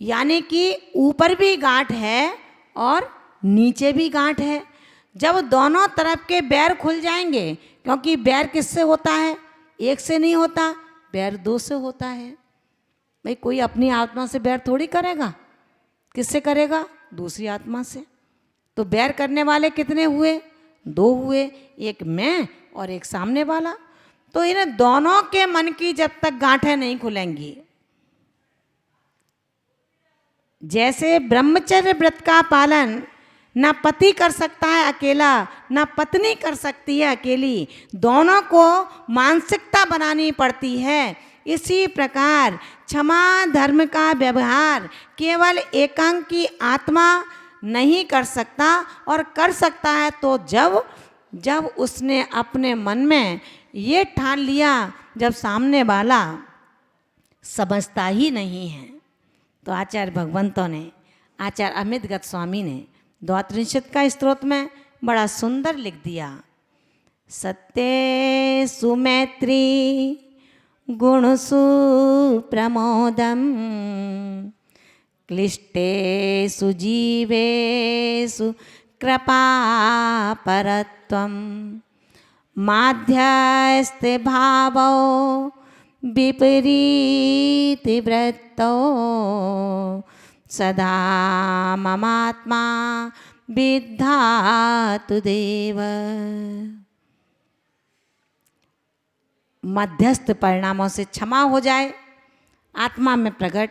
यानी कि ऊपर भी गांठ है और नीचे भी गांठ है। जब दोनों तरफ के बैर खुल जाएंगे, क्योंकि बैर किससे होता है? एक से नहीं होता, बैर 2 से होता है। भाई कोई अपनी आत्मा से बैर थोड़ी करेगा, किससे करेगा? दूसरी आत्मा से। तो बैर करने वाले कितने हुए? 2 हुए, एक मैं और एक सामने वाला। तो इन दोनों के मन की जब तक गांठें नहीं खुलेंगी, जैसे ब्रह्मचर्य व्रत का पालन ना पति कर सकता है अकेला, ना पत्नी कर सकती है अकेली, दोनों को मानसिकता बनानी पड़ती है। इसी प्रकार क्षमा धर्म का व्यवहार केवल एकांकी आत्मा नहीं कर सकता, और कर सकता है तो जब उसने अपने मन में ये ठान लिया, जब सामने वाला समझता ही नहीं है। तो आचार्य भगवंतों ने, आचार्य अमित गत स्वामी ने द्वात्रिंशत् का स्तोत्र में बड़ा सुंदर लिख दिया। सत्ये सुमैत्री गुणसु प्रमोदम, क्लिष्टेषु जीवेषु कृपापरत्वं, माध्यस्थे भावो विपरीतवृत्तो, सदा ममात्मा विद्धातु देव। मध्यस्थ परिणामों से क्षमा हो जाए आत्मा में प्रकट,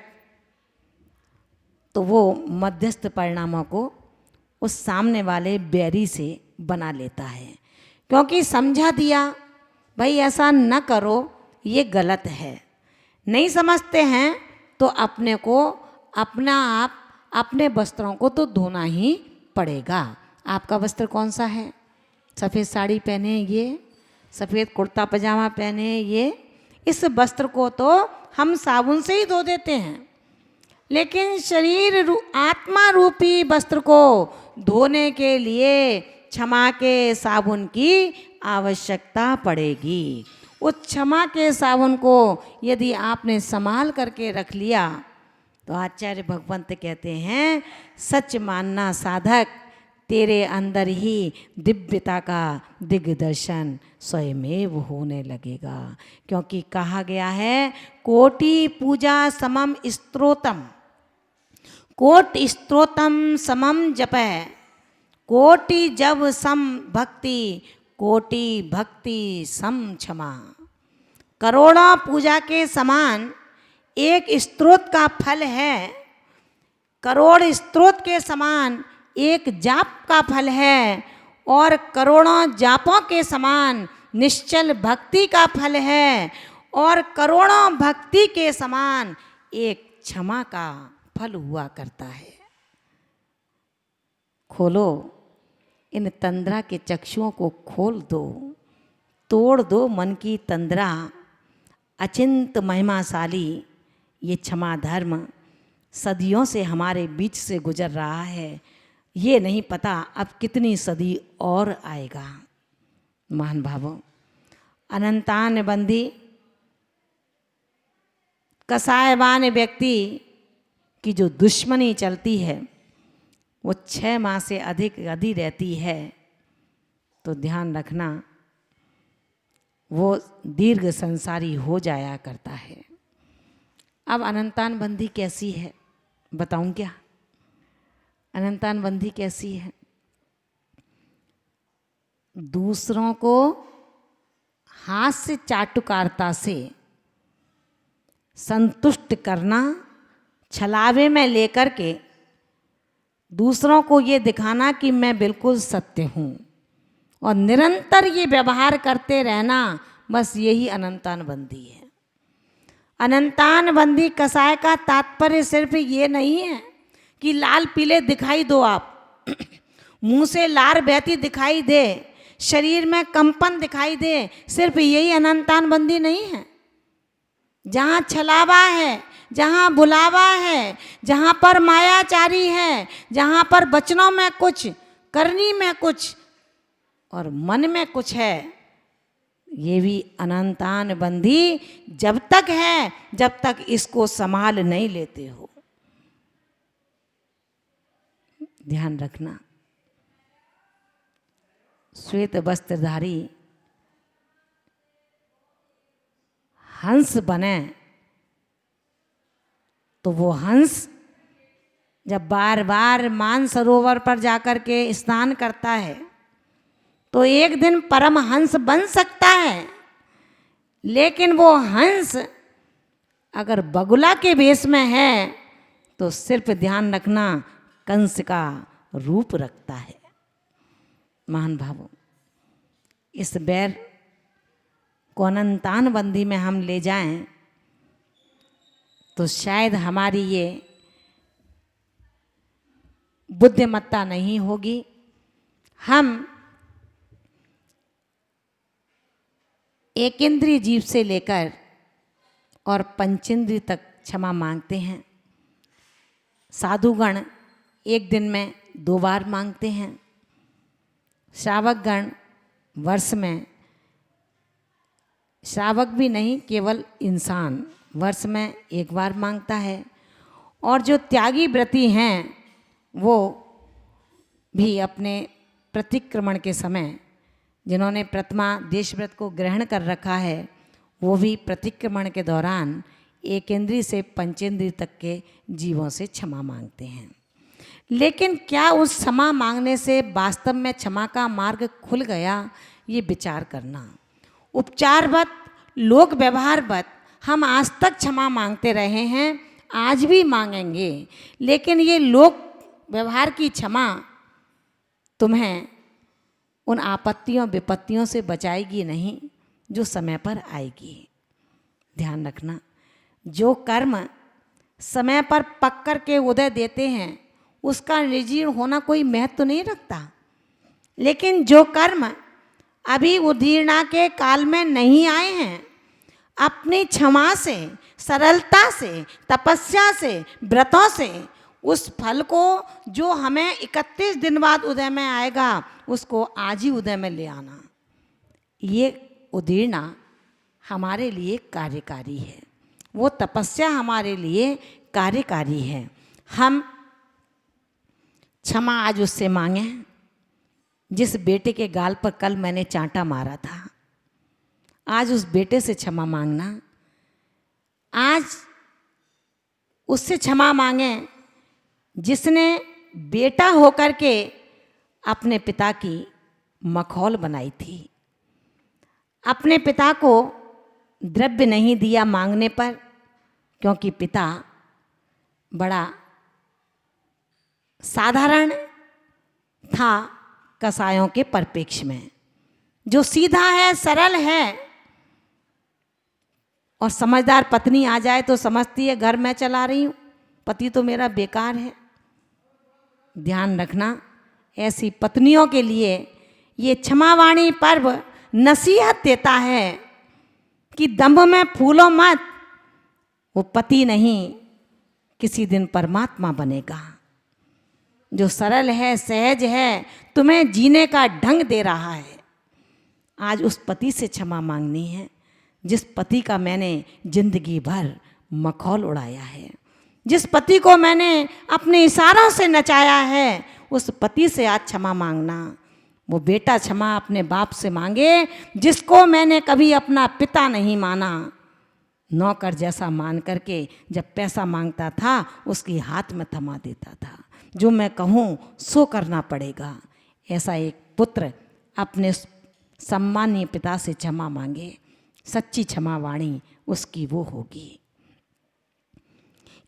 तो वो मध्यस्थ परिणामों को उस सामने वाले बैरी से बना लेता है, क्योंकि समझा दिया भाई ऐसा न करो, ये गलत है। नहीं समझते हैं तो अपने को अपना आप अपने वस्त्रों को तो धोना ही पड़ेगा। आपका वस्त्र कौन सा है? सफ़ेद साड़ी पहने ये, सफ़ेद कुर्ता पजामा पहने ये, इस वस्त्र को तो हम साबुन से ही धो देते हैं, लेकिन आत्मा रूपी वस्त्र को धोने के लिए क्षमा के साबुन की आवश्यकता पड़ेगी। उस क्षमा के साबुन को यदि आपने संभाल करके रख लिया तो आचार्य भगवंत कहते हैं, सच मानना साधक, तेरे अंदर ही दिव्यता का दिग्दर्शन स्वयमेव होने लगेगा। क्योंकि कहा गया है, कोटि पूजा समम स्तोत्रम, कोट स्तोत्रम समम जप, कोटि जब सम भक्ति, कोटि भक्ति सम क्षमा। करोड़ों पूजा के समान एक स्तोत्र का फल है, करोड़ स्तोत्र के समान एक जाप का फल है, और करोड़ों जापों के समान निश्चल भक्ति का फल है, और करोड़ों भक्ति के समान एक क्षमा का फल हुआ करता है। खोलो इन तंद्रा के चक्षुओं को, खोल दो, तोड़ दो मन की तंद्रा। अचिंत महिमाशाली ये क्षमा धर्म सदियों से हमारे बीच से गुजर रहा है, ये नहीं पता अब कितनी सदी और आएगा। महान भावों, अनंतान बंदी कसायवान व्यक्ति की जो दुश्मनी चलती है वो 6 माह से अधिक यदि रहती है तो ध्यान रखना वो दीर्घ संसारी हो जाया करता है। अब अनंतान बंदी कैसी है बताऊं क्या? अनंतान बंदी कैसी है? दूसरों को हास्य चाटुकारिता से संतुष्ट करना, छलावे में लेकर के दूसरों को ये दिखाना कि मैं बिल्कुल सत्य हूँ, और निरंतर ये व्यवहार करते रहना, बस यही अनंतान बंदी है। अनंतान बंदी कसाय का तात्पर्य सिर्फ ये नहीं है कि लाल पीले दिखाई दो आप मुंह से लार बहती दिखाई दे, शरीर में कंपन दिखाई दे, सिर्फ यही अनंतान बंदी नहीं है। जहाँ छलावा है, जहाँ बुलावा है, जहाँ पर मायाचारी है, जहाँ पर वचनों में कुछ, करनी में कुछ और मन में कुछ है, ये भी अनंतान बंदी जब तक है जब तक इसको संभाल नहीं लेते हो। ध्यान रखना, श्वेत वस्त्रधारी हंस बने तो वो हंस जब बार बार मानसरोवर पर जाकर के स्नान करता है तो एक दिन परम हंस बन सकता है, लेकिन वो हंस अगर बगुला के वेश में है तो सिर्फ ध्यान रखना कंस का रूप रखता है। महान भावों, इस बैर को अनंतान बंदी में हम ले जाएं तो शायद हमारी ये बुद्धिमत्ता नहीं होगी। हम एकेंद्रीय जीव से लेकर और पंचेंद्रिय तक क्षमा मांगते हैं। साधुगण एक दिन में 2 बार मांगते हैं, श्रावकगण वर्ष में, श्रावक भी नहीं केवल इंसान वर्ष में 1 बार मांगता है, और जो त्यागी व्रती हैं वो भी अपने प्रतिक्रमण के समय, जिन्होंने प्रथमा देश व्रत को ग्रहण कर रखा है, वो भी प्रतिक्रमण के दौरान एकेंद्रीय से पंचेंद्रीय तक के जीवों से क्षमा मांगते हैं। लेकिन क्या उस क्षमा मांगने से वास्तव में क्षमा का मार्ग खुल गया, ये विचार करना। उपचारवत लोक व्यवहारवत हम आज तक क्षमा मांगते रहे हैं, आज भी मांगेंगे, लेकिन ये लोक व्यवहार की क्षमा तुम्हें उन आपत्तियों विपत्तियों से बचाएगी नहीं जो समय पर आएगी। ध्यान रखना, जो कर्म समय पर पक कर के उदय देते हैं उसका निर्जीर्ण होना कोई महत्व नहीं रखता, लेकिन जो कर्म अभी उदीर्णा के काल में नहीं आए हैं, अपनी क्षमा से, सरलता से, तपस्या से, व्रतों से उस फल को जो हमें 31 दिन बाद उदय में आएगा उसको आज ही उदय में ले आना, ये उदीर्णा हमारे लिए कार्यकारी है, वो तपस्या हमारे लिए कार्यकारी है। हम क्षमा आज उससे मांगे जिस बेटे के गाल पर कल मैंने चांटा मारा था, आज उस बेटे से क्षमा मांगना। आज उससे क्षमा मांगे जिसने बेटा होकर के अपने पिता की मखौल बनाई थी, अपने पिता को द्रव्य नहीं दिया मांगने पर, क्योंकि पिता बड़ा साधारण था कसायों के परिप्रेक्ष्य में, जो सीधा है, सरल है, और समझदार पत्नी आ जाए तो समझती है घर मैं चला रही हूँ, पति तो मेरा बेकार है। ध्यान रखना, ऐसी पत्नियों के लिए ये क्षमावाणी पर्व नसीहत देता है कि दंभ में फूलो मत, वो पति नहीं किसी दिन परमात्मा बनेगा। जो सरल है, सहज है, तुम्हें जीने का ढंग दे रहा है, आज उस पति से क्षमा मांगनी है जिस पति का मैंने जिंदगी भर मखौल उड़ाया है, जिस पति को मैंने अपने इशारों से नचाया है, उस पति से आज क्षमा मांगना। वो बेटा क्षमा अपने बाप से मांगे जिसको मैंने कभी अपना पिता नहीं माना, नौकर जैसा मान करके जब पैसा मांगता था उसकी हाथ में थमा देता था, जो मैं कहूँ सो करना पड़ेगा। ऐसा एक पुत्र अपने सम्मानीय पिता से क्षमा मांगे, सच्ची क्षमा वाणी उसकी वो होगी।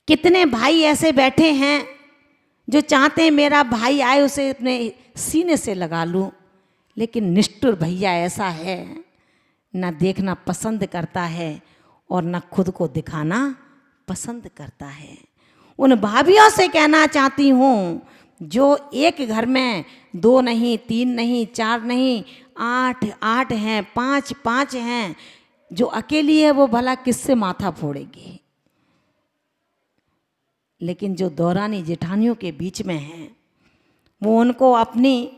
कितने भाई ऐसे बैठे हैं जो चाहते हैं मेरा भाई आए उसे अपने सीने से लगा लूं, लेकिन निष्ठुर भैया ऐसा है, ना देखना पसंद करता है और ना खुद को दिखाना पसंद करता है। उन भाभियों से कहना चाहती हूँ जो एक घर में 2 नहीं, 3 नहीं, 4 नहीं, 8 हैं, 5 हैं, जो अकेली है वो भला किससे माथा फोड़ेगी। लेकिन जो दौरानी जेठानियों के बीच में हैं वो उनको अपनी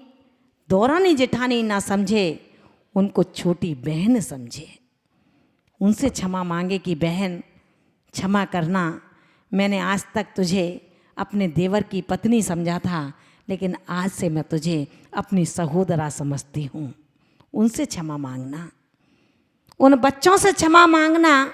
दौरानी जेठानी ना समझे, उनको छोटी बहन समझे, उनसे क्षमा मांगे कि बहन क्षमा करना, मैंने आज तक तुझे अपने देवर की पत्नी समझा था, लेकिन आज से मैं तुझे अपनी सहोदरा समझती हूँ। उनसे क्षमा मांगना। उन बच्चों से क्षमा मांगना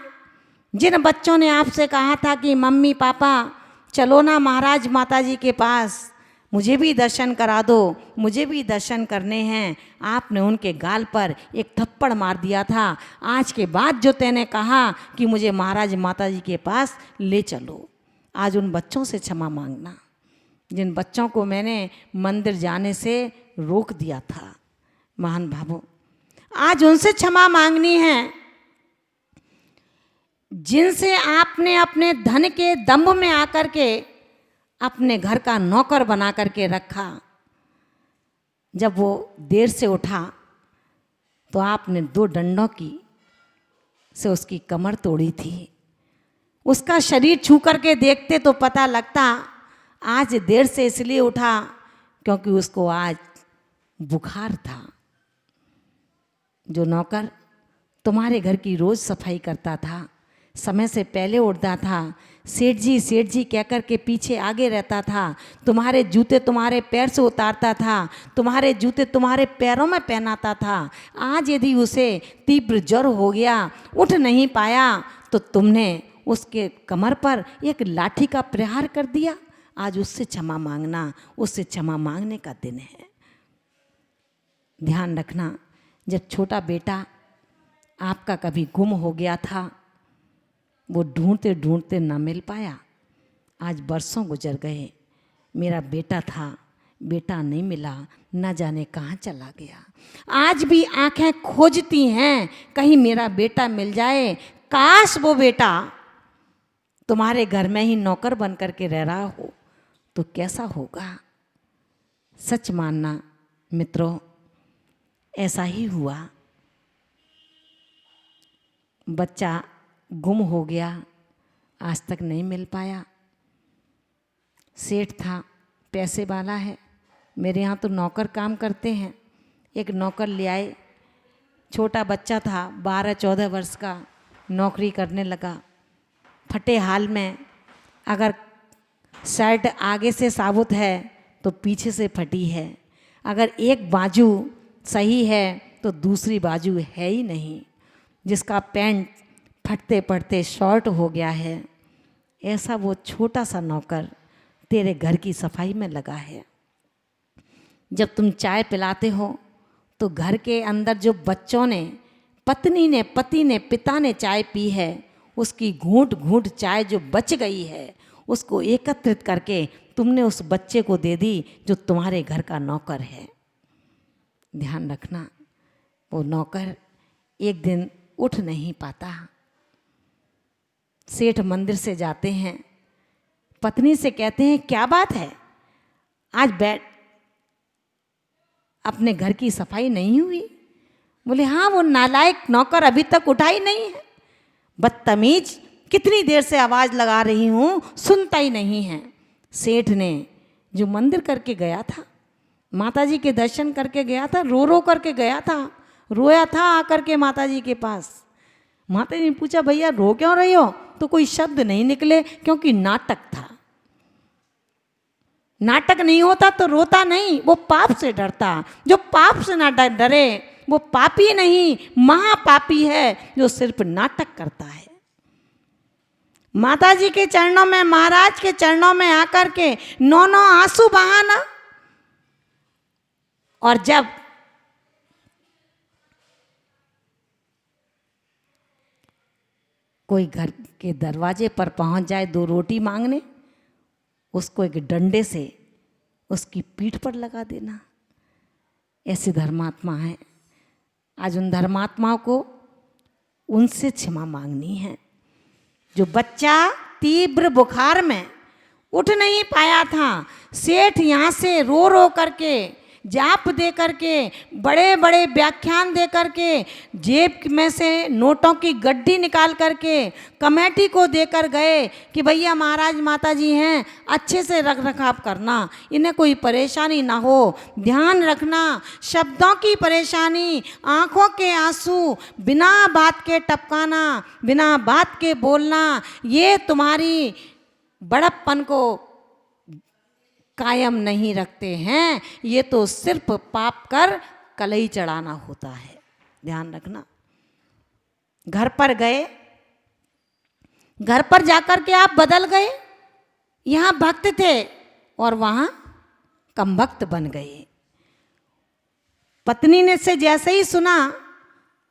जिन बच्चों ने आपसे कहा था कि मम्मी पापा चलो ना महाराज माता जी के पास, मुझे भी दर्शन करा दो, मुझे भी दर्शन करने हैं। आपने उनके गाल पर एक थप्पड़ मार दिया था। आज के बाद जो तैने कहा कि मुझे महाराज माता जी के पास ले चलो, आज उन बच्चों से क्षमा मांगना जिन बच्चों को मैंने मंदिर जाने से रोक दिया था। महान भावों, आज उनसे क्षमा मांगनी है जिनसे आपने अपने धन के दंभ में आकर के अपने घर का नौकर बना करके रखा। जब वो देर से उठा तो आपने 2 डंडों की से उसकी कमर तोड़ी थी। उसका शरीर छू करके देखते तो पता लगता आज देर से इसलिए उठा क्योंकि उसको आज बुखार था। जो नौकर तुम्हारे घर की रोज सफाई करता था, समय से पहले उठता था, सेठ जी कह कर के पीछे आगे रहता था, तुम्हारे जूते तुम्हारे पैर से उतारता था, तुम्हारे जूते तुम्हारे पैरों में पहनाता था, आज यदि उसे तीव्र ज्वर हो गया, उठ नहीं पाया, तो तुमने उसके कमर पर एक लाठी का प्रहार कर दिया। आज उससे क्षमा मांगना, उससे क्षमा मांगने का दिन है। ध्यान रखना, जब छोटा बेटा आपका कभी गुम हो गया था, वो ढूंढते ढूंढते ना मिल पाया। आज बरसों गुजर गए, मेरा बेटा था, बेटा नहीं मिला, न जाने कहाँ चला गया। आज भी आंखें खोजती हैं कहीं मेरा बेटा मिल जाए। काश वो बेटा तुम्हारे घर में ही नौकर बन करके रह रहा हो तो कैसा होगा। सच मानना मित्रों, ऐसा ही हुआ। बच्चा गुम हो गया, आज तक नहीं मिल पाया। सेठ था, पैसे वाला है, मेरे यहाँ तो नौकर काम करते हैं। एक नौकर ले आए, छोटा बच्चा था 12-14 वर्ष का, नौकरी करने लगा। फटे हाल में, अगर शर्ट आगे से साबुत है तो पीछे से फटी है, अगर एक बाजू सही है तो दूसरी बाजू है ही नहीं, जिसका पैंट फटते पड़ते शॉर्ट हो गया है। ऐसा वो छोटा सा नौकर तेरे घर की सफाई में लगा है। जब तुम चाय पिलाते हो तो घर के अंदर जो बच्चों ने, पत्नी ने, पति ने, पिता ने चाय पी है, उसकी घूंट घूंट चाय जो बच गई है उसको एकत्रित करके तुमने उस बच्चे को दे दी जो तुम्हारे घर का नौकर है। ध्यान रखना, वो नौकर एक दिन उठ नहीं पाता। सेठ मंदिर से जाते हैं, पत्नी से कहते हैं क्या बात है, आज बैठ अपने घर की सफाई नहीं हुई? बोले हाँ, वो नालायक नौकर अभी तक उठा ही नहीं है। बदतमीज, कितनी देर से आवाज़ लगा रही हूँ, सुनता ही नहीं है। सेठ ने जो मंदिर करके गया था, माता जी के दर्शन करके गया था, रो रो करके गया था, रोया था आकर के माता जी के पास। माता जी ने पूछा भैया रो क्यों रही हो? तो कोई शब्द नहीं निकले, क्योंकि नाटक था। नाटक नहीं होता तो रोता नहीं, वो पाप से डरता। जो पाप से ना डरे वो पापी नहीं, महापापी है जो सिर्फ नाटक करता है। माता जी के चरणों में, महाराज के चरणों में आकर के 9 आंसू बहाना, और जब कोई घर के दरवाजे पर पहुंच जाए 2 रोटी मांगने, उसको एक डंडे से उसकी पीठ पर लगा देना। ऐसे धर्मात्मा हैं। आज उन धर्मात्माओं को उनसे क्षमा मांगनी है। जो बच्चा तीव्र बुखार में उठ नहीं पाया था, सेठ यहाँ से रो रो करके, जाप दे करके, बड़े बड़े व्याख्यान दे करके, जेब में से नोटों की गड्डी निकाल करके कमेटी को देकर गए कि भैया महाराज माता जी हैं, अच्छे से रख रखाव करना, इन्हें कोई परेशानी ना हो, ध्यान रखना। शब्दों की परेशानी, आँखों के आंसू, बिना बात के टपकाना, बिना बात के बोलना, ये तुम्हारी बड़प्पन को कायम नहीं रखते हैं। ये तो सिर्फ पाप कर कलई चढ़ाना होता है। ध्यान रखना। घर पर गए, घर पर जाकर के आप बदल गए। यहाँ भक्त थे और वहाँ कम भक्त बन गए। पत्नी ने से जैसे ही सुना,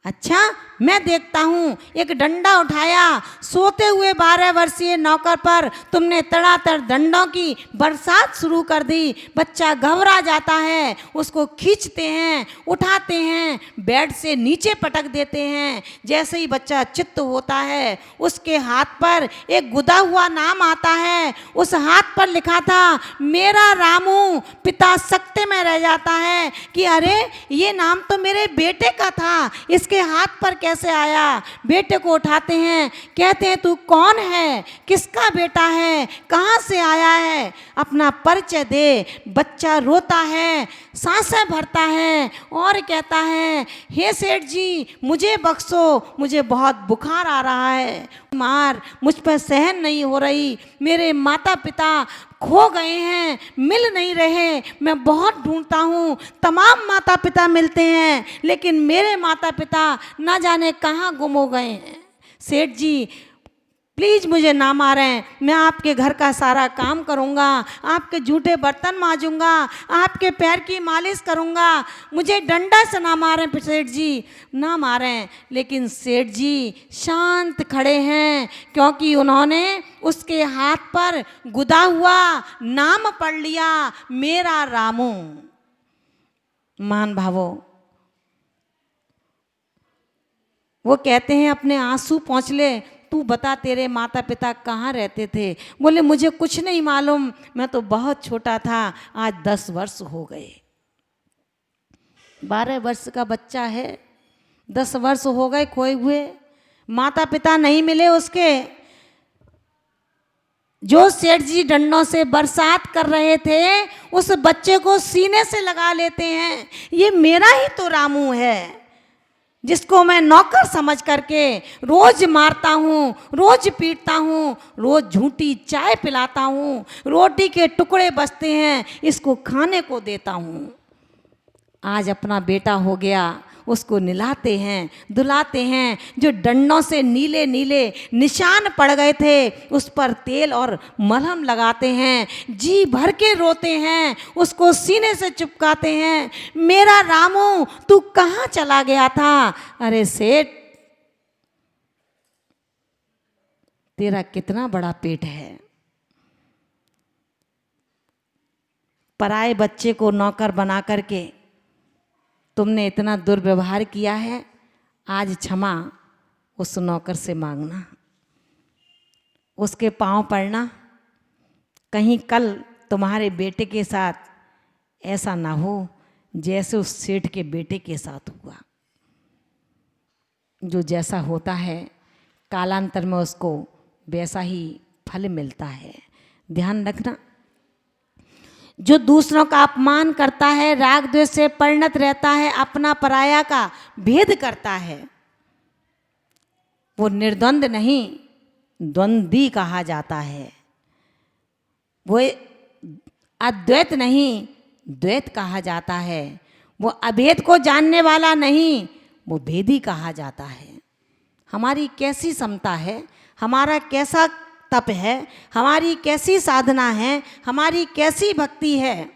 अच्छा मैं देखता हूँ, एक डंडा उठाया, सोते हुए 12 वर्षीय नौकर पर तुमने तड़ातड़ डंडों की बरसात शुरू कर दी। बच्चा घबरा जाता है, उसको खींचते हैं, उठाते हैं, बेड से नीचे पटक देते हैं। जैसे ही बच्चा चित्त होता है, उसके हाथ पर एक गुदा हुआ नाम आता है। उस हाथ पर लिखा था मेरा रामू। पिता सकते में रह जाता है कि अरे ये नाम तो मेरे बेटे का था, इसके हाथ पर कैसे आया। बेटे को उठाते हैं, कहते हैं तू कौन है, किसका बेटा है, कहाँ से आया है, अपना परिचय दे। बच्चा रोता है, सांसें भरता है और कहता है हे सेठ जी मुझे बख्शो, मुझे बहुत बुखार आ रहा है, मार मुझ पर सहन नहीं हो रही, मेरे माता पिता खो गए हैं, मिल नहीं रहे, मैं बहुत ढूंढता हूँ, तमाम माता पिता मिलते हैं लेकिन मेरे माता पिता ना जाने कहाँ गुम हो गए हैं। सेठ जी प्लीज़ मुझे ना मारें, मैं आपके घर का सारा काम करूँगा, आपके जूठे बर्तन मांजूंगा, आपके पैर की मालिश करूँगा, मुझे डंडा से ना मारें सेठ जी, ना मारें। लेकिन सेठ जी शांत खड़े हैं, क्योंकि उन्होंने उसके हाथ पर गुदा हुआ नाम पढ़ लिया, मेरा रामू। मान भावो, वो कहते हैं अपने आंसू पोंछ ले, तू बता तेरे माता पिता कहाँ रहते थे? बोले मुझे कुछ नहीं मालूम, मैं तो बहुत छोटा था, आज 10 वर्ष हो गए। 12 वर्ष का बच्चा है, 10 वर्ष हो गए खोए हुए, माता पिता नहीं मिले उसके। जो सेठ जी डंडों से बरसात कर रहे थे, उस बच्चे को सीने से लगा लेते हैं। ये मेरा ही तो रामू है, जिसको मैं नौकर समझ करके रोज मारता हूँ, रोज पीटता हूँ, रोज झूठी चाय पिलाता हूँ, रोटी के टुकड़े बचते हैं इसको खाने को देता हूँ। आज अपना बेटा हो गया, उसको निलाते हैं, दुलाते हैं। जो डंडों से नीले नीले निशान पड़ गए थे, उस पर तेल और मलहम लगाते हैं, जी भर के रोते हैं, उसको सीने से चिपकाते हैं। मेरा रामू तू कहाँ चला गया था? अरे सेठ, तेरा कितना बड़ा पेट है, पराए बच्चे को नौकर बना करके तुमने इतना दुर्व्यवहार किया है। आज क्षमा उस नौकर से मांगना, उसके पांव पड़ना, कहीं कल तुम्हारे बेटे के साथ ऐसा ना हो जैसे उस सेठ के बेटे के साथ हुआ। जो जैसा होता है कालांतर में उसको वैसा ही फल मिलता है। ध्यान रखना, जो दूसरों का अपमान करता है, राग द्वेष से परिणत रहता है, अपना पराया का भेद करता है, वो निर्द्वंद नहीं द्वंद्वी कहा जाता है। वो अद्वैत नहीं द्वैत कहा जाता है। वो अभेद को जानने वाला नहीं, वो भेदी कहा जाता है। हमारी कैसी समता है, हमारा कैसा तप है, हमारी कैसी साधना है, हमारी कैसी भक्ति है,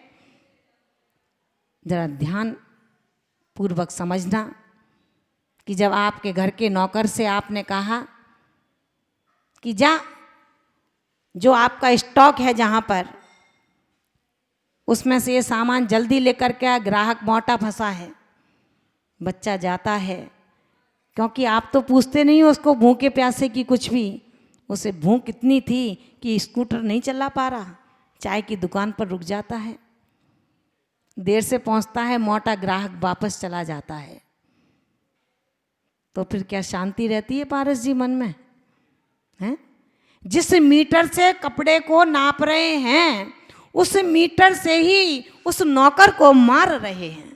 जरा ध्यान पूर्वक समझना कि जब आपके घर के नौकर से आपने कहा कि जा, जो आपका स्टॉक है जहाँ पर, उसमें से ये सामान जल्दी लेकर के आ, ग्राहक मोटा फंसा है। बच्चा जाता है, क्योंकि आप तो पूछते नहीं हो उसको भूखे प्यासे की कुछ भी। उसे भूख इतनी थी कि स्कूटर नहीं चला पा रहा, चाय की दुकान पर रुक जाता है, देर से पहुंचता है, मोटा ग्राहक वापस चला जाता है। तो फिर क्या शांति रहती है पारस जी मन में? हैं? जिस मीटर से कपड़े को नाप रहे हैं, उस मीटर से ही उस नौकर को मार रहे हैं।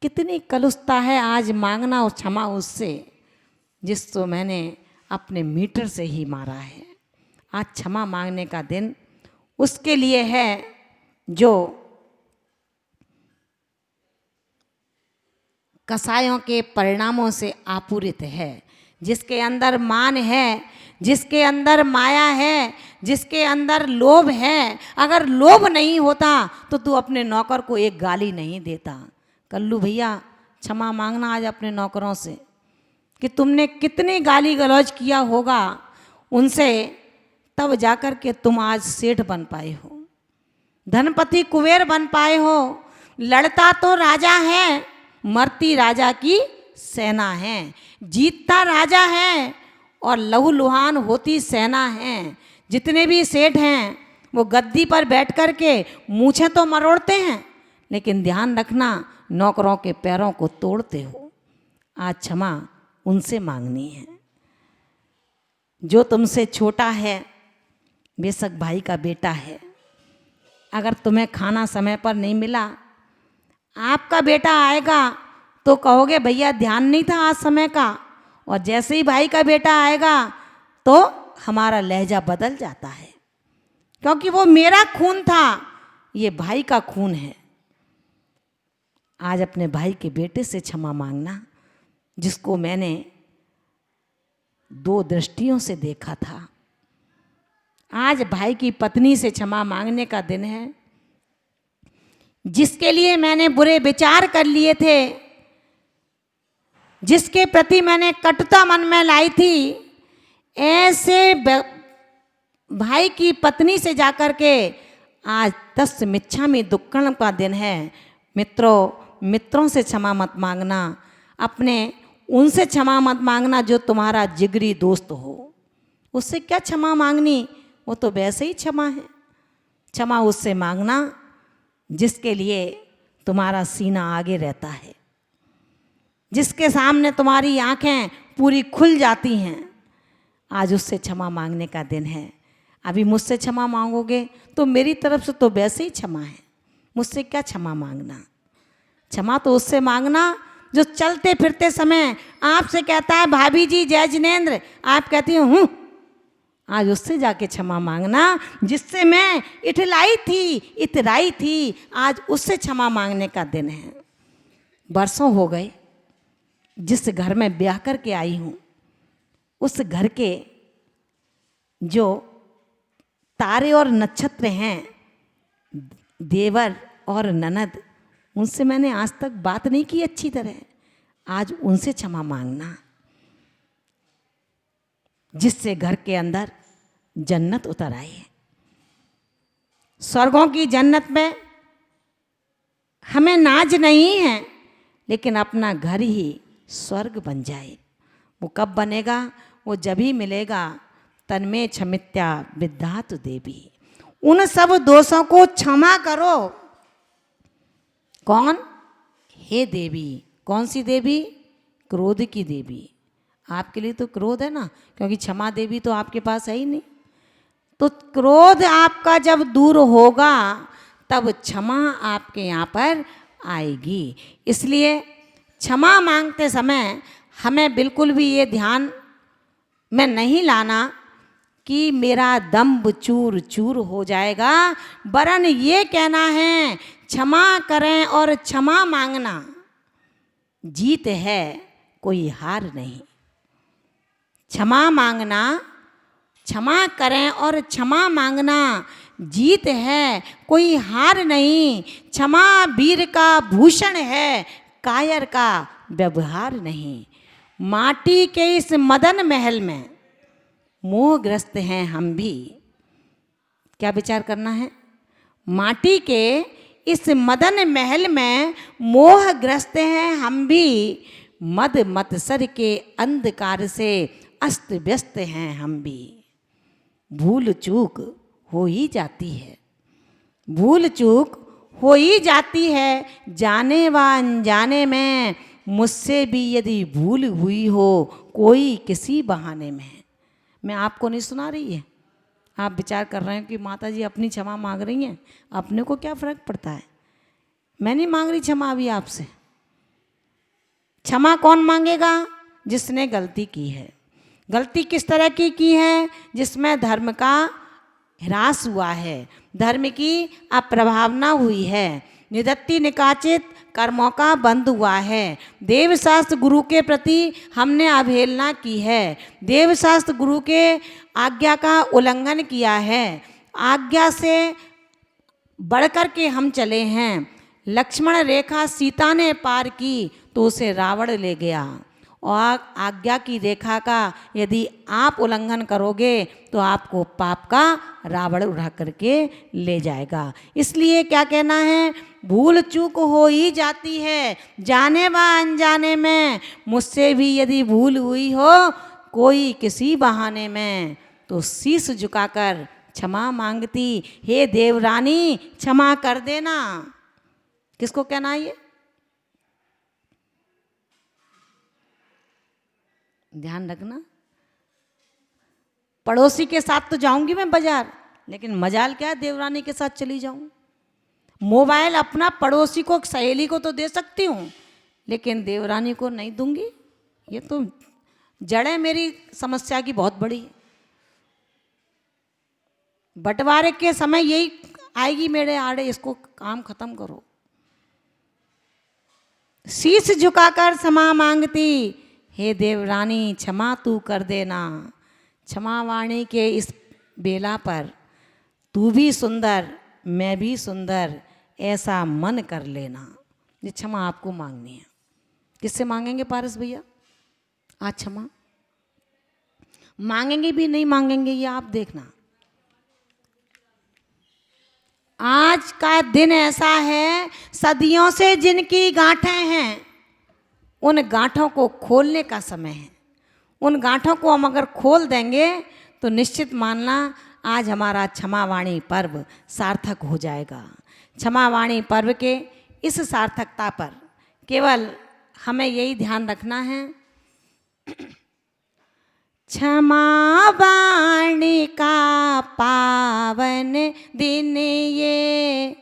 कितनी कलुषता है आज मांगना और क्षमा उससे जिसको मैंने अपने मीटर से ही मारा है। आज क्षमा मांगने का दिन उसके लिए है जो कसायों के परिणामों से आपूरित है, जिसके अंदर मान है, जिसके अंदर माया है, जिसके अंदर लोभ है। अगर लोभ नहीं होता तो तू अपने नौकर को एक गाली नहीं देता। कल्लू भैया क्षमा मांगना आज अपने नौकरों से कि तुमने कितनी गाली गलौज किया होगा उनसे, तब जाकर के तुम आज सेठ बन पाए हो, धनपति कुबेर बन पाए हो। लड़ता तो राजा है, मरती राजा की सेना है। जीतता राजा है और लहूलुहान होती सेना है। जितने भी सेठ हैं वो गद्दी पर बैठ कर के मूछें तो मरोड़ते हैं, लेकिन ध्यान रखना नौकरों के पैरों को तोड़ते हो। आज क्षमा उनसे मांगनी है। जो तुमसे छोटा है, बेशक भाई का बेटा है, अगर तुम्हें खाना समय पर नहीं मिला, आपका बेटा आएगा तो कहोगे भैया ध्यान नहीं था आज समय का, और जैसे ही भाई का बेटा आएगा तो हमारा लहजा बदल जाता है, क्योंकि वो मेरा खून था, ये भाई का खून है। आज अपने भाई के बेटे से क्षमा मांगना, जिसको मैंने दो दृष्टियों से देखा था। आज भाई की पत्नी से क्षमा मांगने का दिन है। जिसके लिए मैंने बुरे विचार कर लिए थे, जिसके प्रति मैंने कटुता मन में लाई थी, ऐसे भाई की पत्नी से जाकर के आज तस्य मिच्छामि दुक्कड़म का दिन है। मित्रों से क्षमा मत मांगना, अपने उनसे क्षमा मत मांगना जो तुम्हारा जिगरी दोस्त हो। उससे क्या क्षमा मांगनी, वो तो वैसे ही क्षमा है। क्षमा उससे मांगना जिसके लिए तुम्हारा सीना आगे रहता है, जिसके सामने तुम्हारी आंखें पूरी खुल जाती हैं। आज उससे क्षमा मांगने का दिन है। अभी मुझसे क्षमा मांगोगे तो मेरी तरफ से तो वैसे ही क्षमा है, मुझसे क्या क्षमा मांगना। क्षमा तो उससे मांगना जो चलते फिरते समय आपसे कहता है भाभी जी जय जिनेंद्र, आप कहती हो हूँ। आज उससे जाके क्षमा मांगना जिससे मैं इतराई थी। आज उससे क्षमा मांगने का दिन है। बरसों हो गए जिस घर में ब्याह करके आई हूँ, उस घर के जो तारे और नक्षत्र हैं, देवर और ननद, उनसे मैंने आज तक बात नहीं की अच्छी तरह। आज उनसे क्षमा मांगना जिससे घर के अंदर जन्नत उतर आए। स्वर्गों की जन्नत में हमें नाज नहीं है, लेकिन अपना घर ही स्वर्ग बन जाए। वो कब बनेगा? वो जब ही मिलेगा तन्मे क्षमित्या विद्यातु देवी। उन सब दोषों को क्षमा करो। कौन? हे देवी। कौन सी देवी? क्रोध की देवी। आपके लिए तो क्रोध है ना, क्योंकि क्षमा देवी तो आपके पास है ही नहीं। तो क्रोध आपका जब दूर होगा तब क्षमा आपके यहाँ पर आएगी। इसलिए क्षमा मांगते समय हमें बिल्कुल भी ये ध्यान में नहीं लाना कि मेरा दम्भ चूर चूर हो जाएगा, वरन ये कहना है क्षमा करें और क्षमा मांगना जीत है, कोई हार नहीं। क्षमा मांगना, क्षमा करें और क्षमा मांगना जीत है, कोई हार नहीं। क्षमा वीर का भूषण है, कायर का व्यवहार नहीं। माटी के इस मदन महल में मोहग्रस्त हैं हम भी। क्या विचार करना है? माटी के इस मदन महल में मोहग्रस्त हैं हम भी। मद मत्सर के अंधकार से अस्त व्यस्त हैं हम भी। भूल चूक हो ही जाती है, भूल चूक हो ही जाती है, जाने व अनजाने में। मुझसे भी यदि भूल हुई हो कोई किसी बहाने में। मैं आपको नहीं सुना रही है, आप विचार कर रहे हैं कि माता जी अपनी क्षमा मांग रही हैं, अपने को क्या फर्क पड़ता है। मैं नहीं मांग रही क्षमा अभी आपसे। क्षमा कौन मांगेगा? जिसने गलती की है। गलती किस तरह की है? जिसमें धर्म का ह्रास हुआ है, धर्म की अप्रभावना हुई है, निदत्ति निकाचित कर्मों का बंद हुआ है, देवशास्त्र गुरु के प्रति हमने अवहेलना की है, देवशास्त्र गुरु के आज्ञा का उल्लंघन किया है, आज्ञा से बढ़कर के हम चले हैं। लक्ष्मण रेखा सीता ने पार की तो उसे रावण ले गया, और आज्ञा की रेखा का यदि आप उल्लंघन करोगे तो आपको पाप का रावण उड़ा करके ले जाएगा। इसलिए क्या कहना है? भूल चूक हो ही जाती है, जाने व अनजाने में। मुझसे भी यदि भूल हुई हो कोई किसी बहाने में, तो शीश झुकाकर क्षमा मांगती, हे देवरानी क्षमा कर देना। किसको कहना है ये? ध्यान रखना। पड़ोसी के साथ तो जाऊंगी मैं बाजार, लेकिन मजाल क्या है देवरानी के साथ चली जाऊं। मोबाइल अपना पड़ोसी को, सहेली को तो दे सकती हूँ, लेकिन देवरानी को नहीं दूंगी। ये तो जड़ें मेरी समस्या की बहुत बड़ी है। बंटवारे के समय यही आएगी मेरे आड़े, इसको काम खत्म करो। शीश झुकाकर क्षमा मांगती, हे देवरानी क्षमा तू कर देना, क्षमा वाणी के इस बेला पर तू भी सुंदर मैं भी सुंदर ऐसा मन कर लेना। ये क्षमा आपको मांगनी है। किससे मांगेंगे पारस भैया आज क्षमा? मांगेंगे भी नहीं मांगेंगे ये आप देखना। आज का दिन ऐसा है, सदियों से जिनकी गांठें हैं उन गांठों को खोलने का समय है। उन गांठों को हम अगर खोल देंगे तो निश्चित मानना आज हमारा क्षमावाणी पर्व सार्थक हो जाएगा। क्षमावाणी पर्व के इस सार्थकता पर केवल हमें यही ध्यान रखना है, क्षमावाणी का पावन दिन ये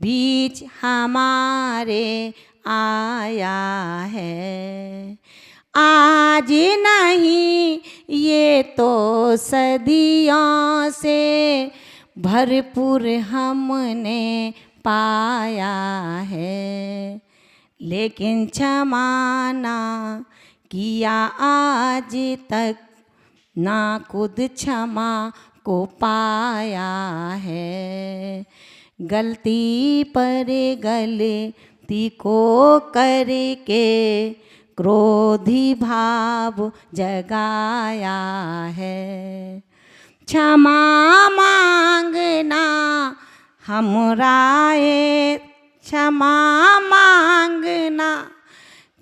बीच हमारे आया है। आज नहीं ये तो सदियों से भरपूर हमने पाया है, लेकिन क्षमा ना किया आज तक, ना खुद क्षमा को पाया है। गलती पर गलती को करके क्रोधी भाव जगाया है। क्षमा मांगना हमराए, क्षमा मांगना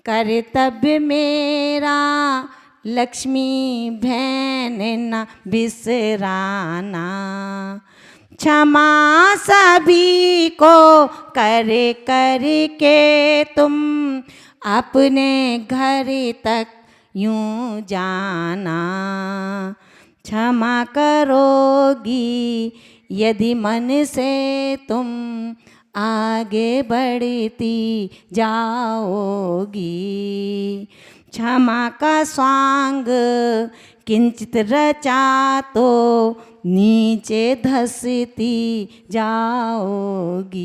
कर्तव्य मेरा, लक्ष्मी बहन न बिसराना। क्षमा सभी को कर के तुम अपने घर तक यूं जाना। क्षमा करोगी यदि मन से तुम आगे बढ़ती जाओगी। क्षमा का स्वांग किंचित रचा तो नीचे धसती जाओगी।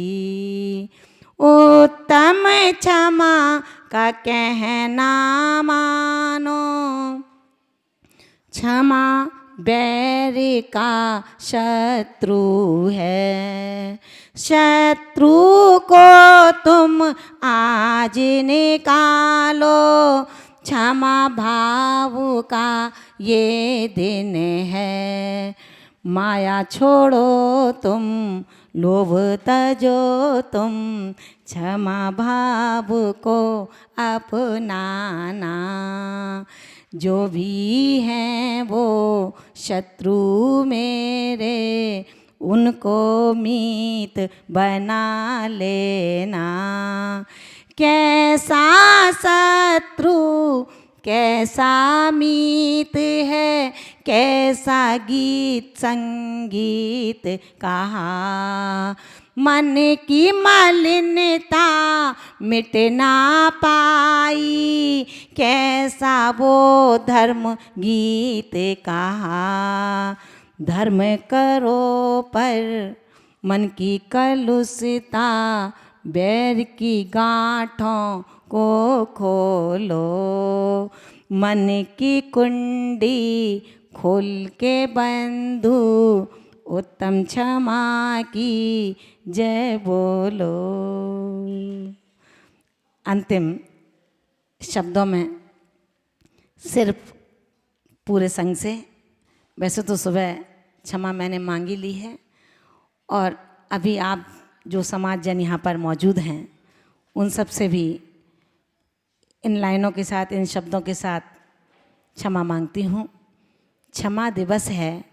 उत्तम क्षमा का कहना मानो, क्षमा बैर का शत्रु है। शत्रु को तुम आज निकालो, क्षमा भाव का ये दिन है। माया छोड़ो तुम, लोभ तजो तुम, क्षमा भाव को अपनाना। जो भी हैं वो शत्रु मेरे, उनको मीत बना लेना। कैसा शत्रु कैसा मीत है, कैसा गीत संगीत कहा। मन की मलिनता मिट ना पाई, कैसा वो धर्म गीत कहा। धर्म करो पर मन की कलुषता, बैर की गांठों को खोलो। मन की कुंडी खोल के बंधु, उत्तम क्षमा की जय बोलो। अंतिम शब्दों में सिर्फ पूरे संग से, वैसे तो सुबह क्षमा मैंने मांगी ली है, और अभी आप जो समाज जन यहाँ पर मौजूद हैं उन सब से भी इन लाइनों के साथ, इन शब्दों के साथ क्षमा मांगती हूँ। क्षमा दिवस है,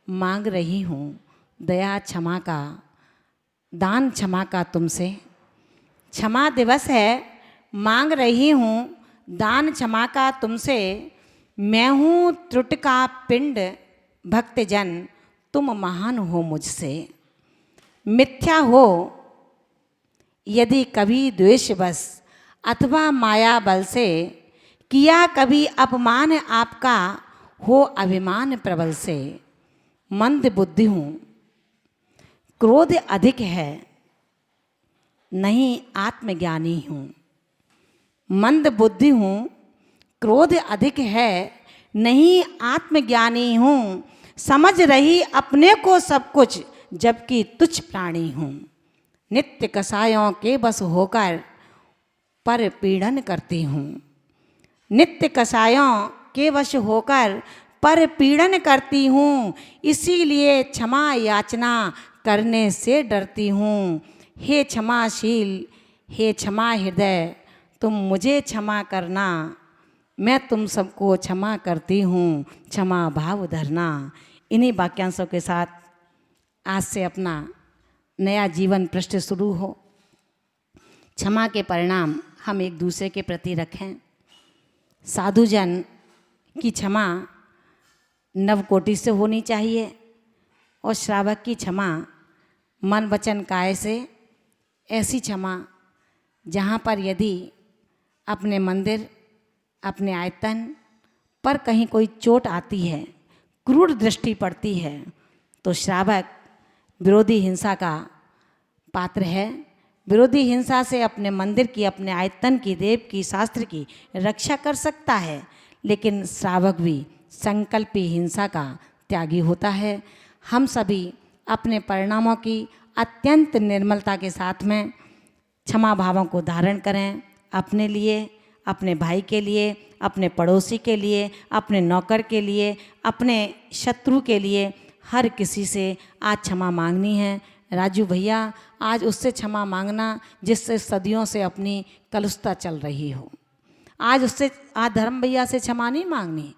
मांग रही हूँ दया क्षमा का, दान क्षमा का तुमसे। क्षमा दिवस है, मांग रही हूँ दान क्षमा का तुमसे। मैं हूँ त्रुटि का पिंड भक्तजन, तुम महान हो मुझसे। मिथ्या हो यदि कभी द्वेष बस अथवा माया बल से, किया कभी अपमान आपका हो अभिमान प्रबल से। मंद बुद्धि हूँ क्रोध अधिक है, नहीं आत्मज्ञानी हूँ। मंद बुद्धि हूँ क्रोध अधिक है, नहीं आत्मज्ञानी हूँ, समझ रही अपने को सब कुछ, जबकि तुच्छ प्राणी हूँ। नित्य कसायों के बस होकर पर पीड़न करती हूँ। नित्य कसायों के वश होकर पर पीड़न करती हूँ, इसीलिए क्षमा याचना करने से डरती हूँ। हे क्षमाशील, हे क्षमा हृदय, तुम मुझे क्षमा करना, मैं तुम सबको क्षमा करती हूँ, क्षमा भाव धरना। इन्हीं वाक्यांशों के साथ आज से अपना नया जीवन पृष्ठ शुरू हो। क्षमा के परिणाम हम एक दूसरे के प्रति रखें। साधुजन की क्षमा नवकोटि से होनी चाहिए और श्रावक की क्षमा मन वचन काय से। ऐसी क्षमा जहाँ पर यदि अपने मंदिर, अपने आयतन पर कहीं कोई चोट आती है, क्रूर दृष्टि पड़ती है, तो श्रावक विरोधी हिंसा का पात्र है। विरोधी हिंसा से अपने मंदिर की, अपने आयतन की, देव की, शास्त्र की रक्षा कर सकता है, लेकिन श्रावक भी संकल्पी हिंसा का त्यागी होता है। हम सभी अपने परिणामों की अत्यंत निर्मलता के साथ में क्षमा भावों को धारण करें, अपने लिए, अपने भाई के लिए, अपने पड़ोसी के लिए, अपने नौकर के लिए, अपने शत्रु के लिए, हर किसी से आज क्षमा मांगनी है। राजू भैया, आज उससे क्षमा मांगना जिससे सदियों से अपनी कलुषता चल रही हो। आज धर्म भैया से क्षमा नहीं मांगनी,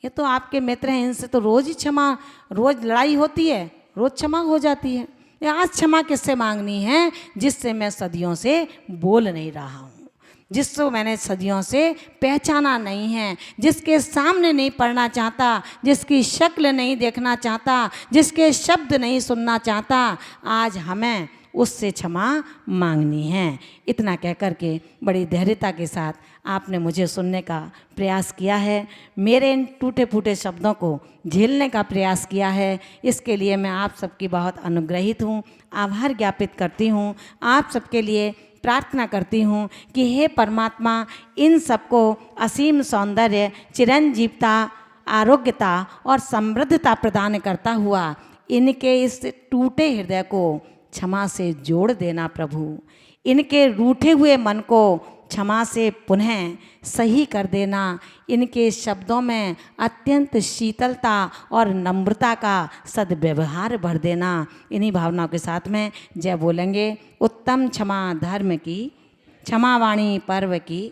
ये तो आपके मित्र हैं, इनसे तो रोज़ ही क्षमा, रोज़ लड़ाई होती है, रोज़ क्षमा हो जाती है। आज क्षमा किससे मांगनी है? जिससे मैं सदियों से बोल नहीं रहा हूँ, जिसको मैंने सदियों से पहचाना नहीं है, जिसके सामने नहीं पढ़ना चाहता, जिसकी शक्ल नहीं देखना चाहता, जिसके शब्द नहीं सुनना चाहता, आज हमें उससे क्षमा मांगनी है। इतना कह कर के बड़ी धैर्यता के साथ आपने मुझे सुनने का प्रयास किया है, मेरे इन टूटे फूटे शब्दों को झेलने का प्रयास किया है। इसके लिए मैं आप सबकी बहुत अनुग्रहित हूँ, आभार ज्ञापित करती हूँ। आप सबके लिए प्रार्थना करती हूँ कि हे परमात्मा, इन सबको असीम सौंदर्य, चिरंजीवता, आरोग्यता और समृद्धता प्रदान करता हुआ इनके इस टूटे हृदय को क्षमा से जोड़ देना प्रभु। इनके रूठे हुए मन को क्षमा से पुनः सही कर देना। इनके शब्दों में अत्यंत शीतलता और नम्रता का सद्व्यवहार भर देना। इन्हीं भावनाओं के साथ में जय बोलेंगे। उत्तम क्षमा धर्म की, क्षमा वाणी पर्व की।